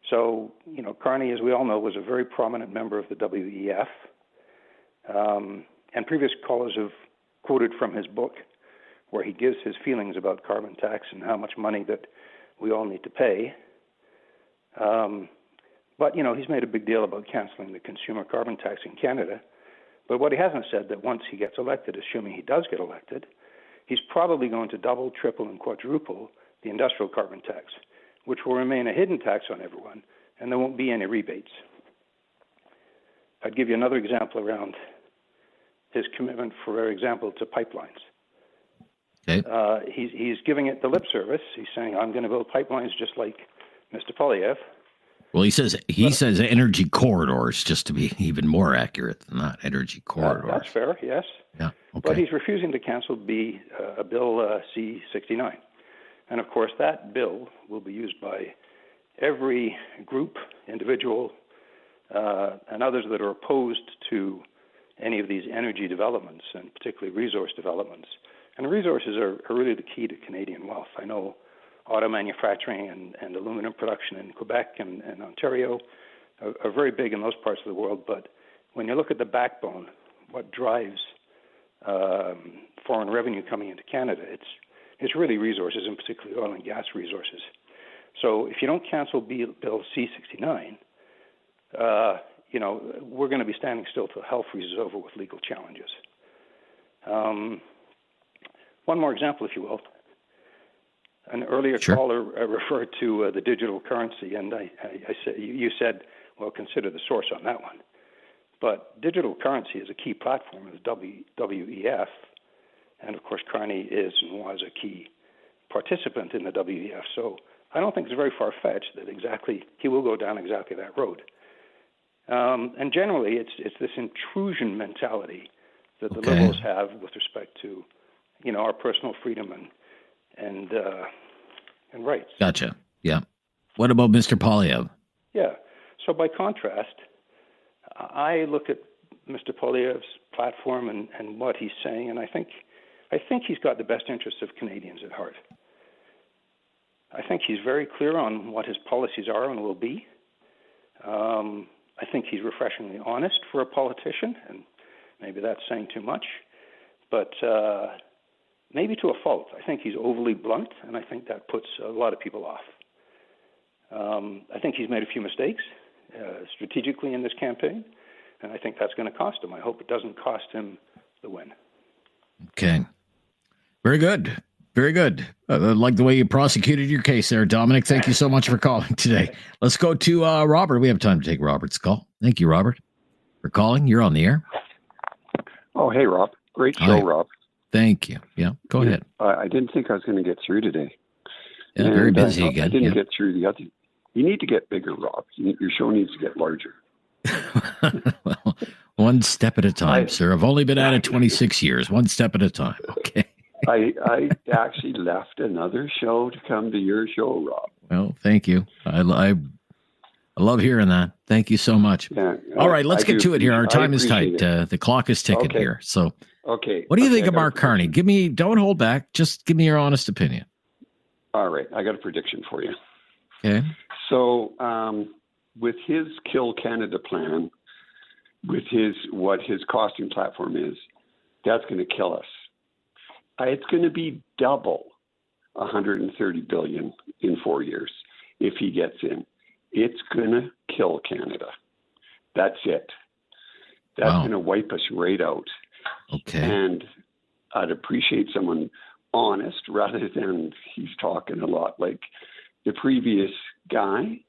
So, Carney, as we all know, was a very prominent member of the WEF. And previous callers have quoted from his book, where he gives his feelings about carbon tax and how much money that we all need to pay. But, he's made a big deal about canceling the consumer carbon tax in Canada. But what he hasn't said that once he gets elected, assuming he does get elected, he's probably going to double, triple, and quadruple the industrial carbon tax, which will remain a hidden tax on everyone, and there won't be any rebates. I'd give you another example around his commitment, for example, to pipelines. Okay. He's giving it the lip service. He's saying, I'm going to build pipelines just like Mr. Poilievre. Well, he says energy corridors, just to be even more accurate than that, energy corridors. That's fair, yes. Yeah, okay. But he's refusing to cancel Bill C-69. And, of course, that bill will be used by every group, individual, and others that are opposed to any of these energy developments, and particularly resource developments. And resources are really the key to Canadian wealth. I know auto manufacturing and aluminum production in Quebec and Ontario are very big in those parts of the world, but when you look at the backbone, what drives foreign revenue coming into Canada, it's really resources, and particularly oil and gas resources. So if you don't cancel Bill C-69, we're going to be standing still till hell freezes over with legal challenges. One more example, if you will. An earlier caller referred to the digital currency, and I said, you said, well, consider the source on that one. But digital currency is a key platform of the WEF, and of course Carney is and was a key participant in the WEF. So I don't think it's very far-fetched that he will go down exactly that road. And generally, it's this intrusion mentality that the Liberals have with respect to, our personal freedom and rights. Gotcha. Yeah. What about Mr. Poilievre? Yeah. So by contrast, I look at Mr. Poilievre's platform and what he's saying, and I think he's got the best interests of Canadians at heart. I think he's very clear on what his policies are and will be. I think he's refreshingly honest for a politician, and maybe that's saying too much, but maybe to a fault. I think he's overly blunt, and I think that puts a lot of people off. I think he's made a few mistakes strategically in this campaign, and I think that's going to cost him. I hope it doesn't cost him the win. Okay. Very good. Very good. I like the way you prosecuted your case there, Dominic. Thank you so much for calling today. Let's go to Robert. We have time to take Robert's call. Thank you, Robert, for calling. You're on the air. Oh, hey, Rob. Great show, Hi. Rob. Thank you. Yeah, go ahead. I didn't think I was going to get through today. Yeah, very busy again. I didn't get through the other. You need to get bigger, Rob. Your show needs to get larger. Well, one step at a time, sir. I've only been at it 26 years. One step at a time. Okay. I actually left another show to come to your show, Rob. Well, thank you. I love hearing that. Thank you so much. Yeah, all right, let's get to it here. Our time is tight. The clock is ticking here. So, okay. What do you think of Mark Carney? Don't hold back. Just give me your honest opinion. All right, I got a prediction for you. Okay. So, with his Kill Canada plan, with what his costing platform is, that's going to kill us. It's going to be double 130 billion in 4 years if he gets in. It's going to kill Canada. That's it. That's going to wipe us right out. Okay. And I'd appreciate someone honest rather than he's talking a lot like the previous guy,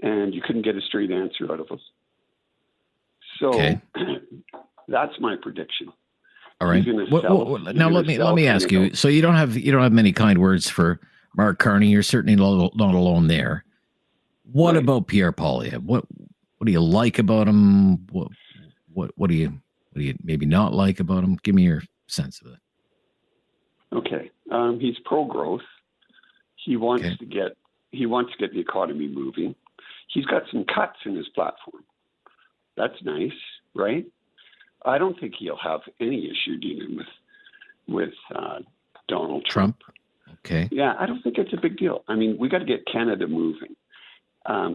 and you couldn't get a straight answer out of us. So that's my prediction. All right. Now let me ask you. So you don't have many kind words for Mark Carney. You're certainly not alone there. What about Pierre Poilievre? What do you like about him? What do you maybe not like about him? Give me your sense of it. Okay. He's pro-growth. He wants to get the economy moving. He's got some cuts in his platform. That's nice, right? I don't think he'll have any issue dealing with Donald Trump. Okay. Yeah, I don't think it's a big deal. I mean, we got to get Canada moving.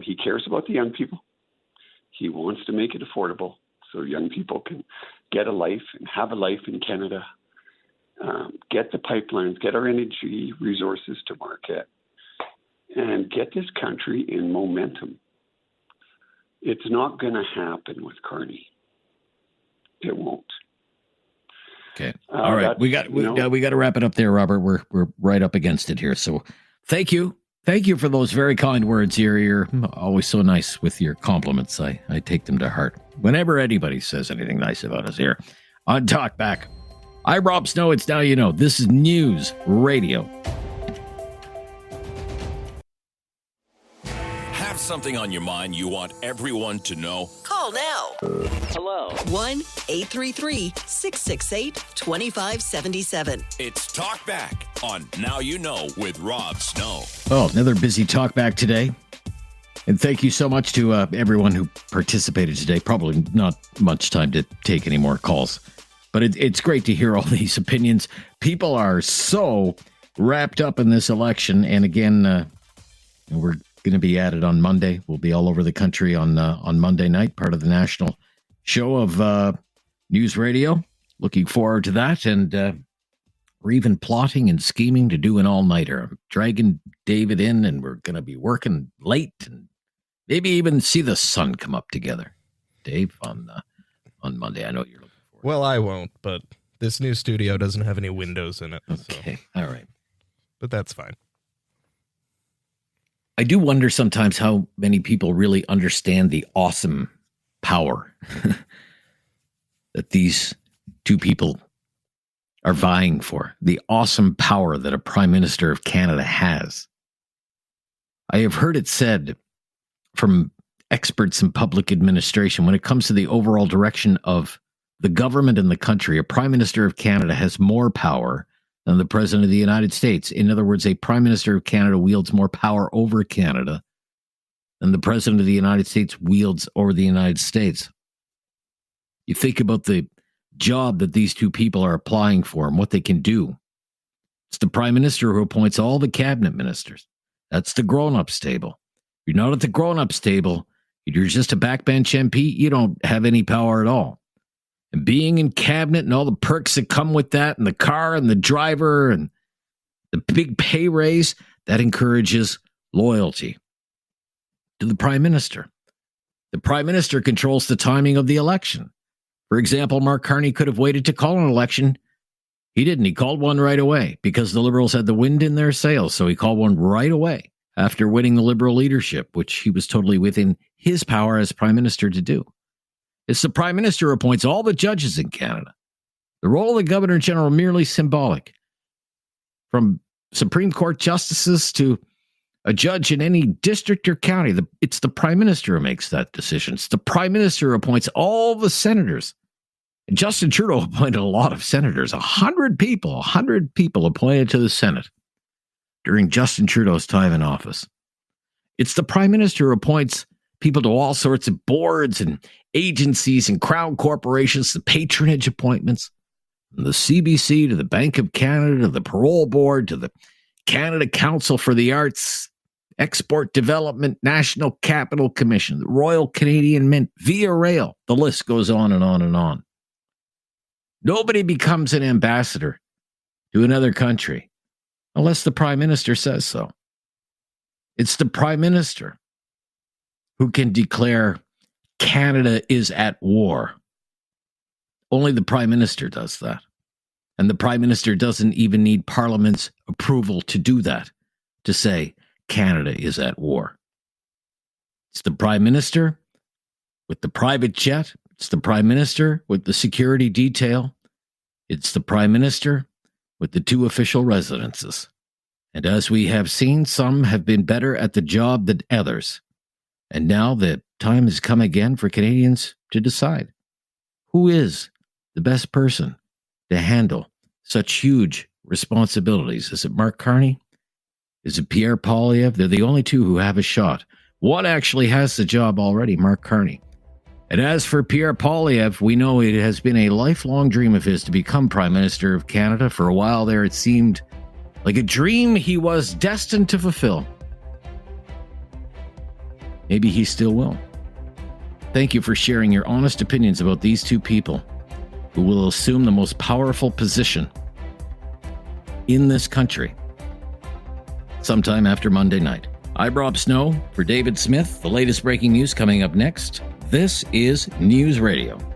He cares about the young people. He wants to make it affordable. so young people can get a life and have a life in Canada, get the pipelines, get our energy resources to market, and get this country in momentum. It's not going to happen with Carney. It won't. Okay. All right. We got to wrap it up there, Robert. We're right up against it here. So thank you. Thank you for those very kind words here. You're always so nice with your compliments. I take them to heart whenever anybody says anything nice about us here on Talk Back. I'm Rob Snow. It's Now You Know. This is News Radio. Have something on your mind you want everyone to know? Call now. Hello. 1-833-668-2577. It's Talk Back on Now You Know with Rob Snow. Oh, another busy Talk Back today. And thank you so much to everyone who participated today. Probably not much time to take any more calls. But it's great to hear all these opinions. People are so wrapped up in this election. And again, we're going to be at it on Monday. We'll be all over the country on Monday night, part of the national show of News Radio. Looking forward to that. And we're even plotting and scheming to do an all-nighter. I'm dragging David in, and we're going to be working late and maybe even see the sun come up together. Dave, on Monday. I know you're looking forward. Well, I won't, but this new studio doesn't have any windows in it. Okay, so. All right. But that's fine. I do wonder sometimes how many people really understand the awesome power that these two people are vying for, the awesome power that a Prime Minister of Canada has. I have heard it said from experts in public administration, when it comes to the overall direction of the government and the country, a Prime Minister of Canada has more power than the President of the United States. In other words, a Prime Minister of Canada wields more power over Canada than the President of the United States wields over the United States. You think about the job that these two people are applying for and what they can do. It's the Prime Minister who appoints all the cabinet ministers. That's the grown-ups table. You're not at the grown-ups table. You're just a backbench MP. You don't have any power at all. And being in cabinet and all the perks that come with that, and the car and the driver and the big pay raise, that encourages loyalty to the Prime Minister. The Prime Minister controls the timing of the election. For example, Mark Carney could have waited to call an election. He didn't. He called one right away because the Liberals had the wind in their sails. So he called one right away after winning the Liberal leadership, which he was totally within his power as Prime Minister to do. It's the Prime Minister who appoints all the judges in Canada. The role of the Governor General merely symbolic. From Supreme Court justices to a judge in any district or county, it's the Prime Minister who makes that decision. It's the Prime Minister who appoints all the senators. And Justin Trudeau appointed a lot of senators, 100 people appointed to the Senate during Justin Trudeau's time in office. It's the Prime Minister who appoints people to all sorts of boards and agencies and crown corporations, the patronage appointments, from the CBC to the Bank of Canada to the Parole Board to the Canada Council for the Arts, Export Development, National Capital Commission, the Royal Canadian Mint, Via Rail. The list goes on and on and on. Nobody becomes an ambassador to another country unless the Prime Minister says so. It's the Prime Minister who can declare Canada is at war. Only the Prime Minister does that. And the Prime Minister doesn't even need Parliament's approval to do that, to say Canada is at war. It's the Prime Minister with the private jet. It's the Prime Minister with the security detail. It's the Prime Minister with the 2 official residences. And as we have seen, some have been better at the job than others. And now the time has come again for Canadians to decide who is the best person to handle such huge responsibilities. Is it Mark Carney? Is it Pierre Poilievre? They're the only two who have a shot. One actually has the job already, Mark Carney. And as for Pierre Poilievre, we know it has been a lifelong dream of his to become Prime Minister of Canada. For a while there, it seemed like a dream he was destined to fulfill. Maybe he still will. Thank you for sharing your honest opinions about these two people who will assume the most powerful position in this country sometime after Monday night. I'm Rob Snow for David Smith. The latest breaking news coming up next. This is News Radio.